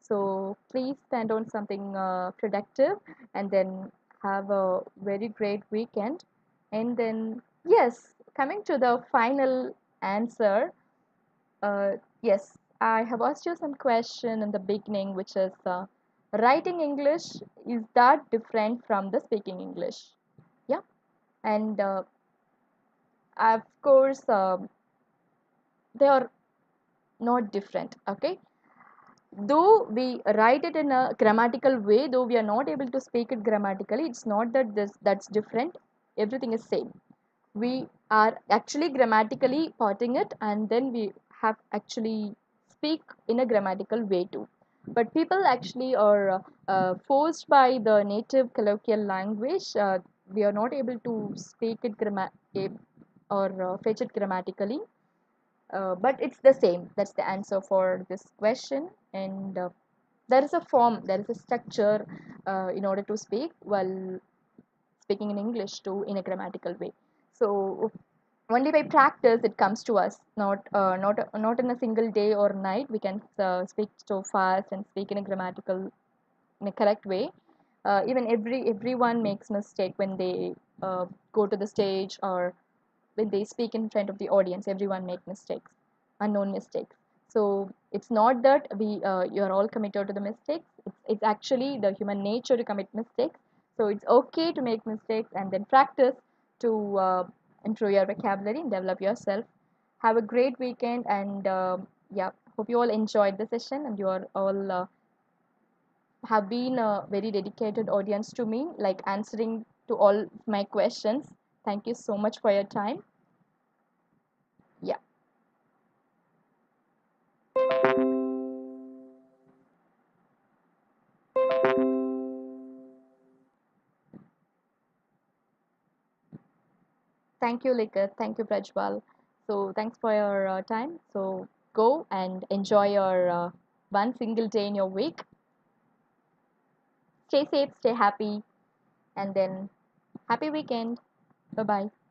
S1: So please spend on something productive, and then have a very great weekend. And then yes, coming to the final answer, yes, I have asked you some question in the beginning, which is writing English, is that different from the speaking English? Yeah, and of course, they are not different. Okay, though we write it in a grammatical way, though we are not able to speak it grammatically, it's not that that's different. Everything is same. We are actually grammatically parting it, and then we have actually speak in a grammatical way too. But people actually are forced by the native colloquial language, we are not able to speak it or fetch it grammatically, but it's the same. That's the answer for this question. And there is a form, there is a structure in order to speak while speaking in English too in a grammatical way. So only by practice it comes to us. Not in a single day or night we can speak so fast and speak in a grammatical in a correct way. Even everyone makes mistake when they go to the stage or when they speak in front of the audience. Everyone make mistakes, unknown mistakes. So it's not that we you're all committed to the mistakes. It's actually the human nature to commit mistakes. So it's okay to make mistakes and then practice to improve your vocabulary and develop yourself. Have a great weekend, and yeah, hope you all enjoyed the session and you are all have been a very dedicated audience to me, like answering to all my questions. Thank you so much for your time. Yeah. Thank you, Likat. Thank you, Prajwal. So thanks for your time. So go and enjoy your one single day in your week. Stay safe, stay happy, and then happy weekend. Bye bye.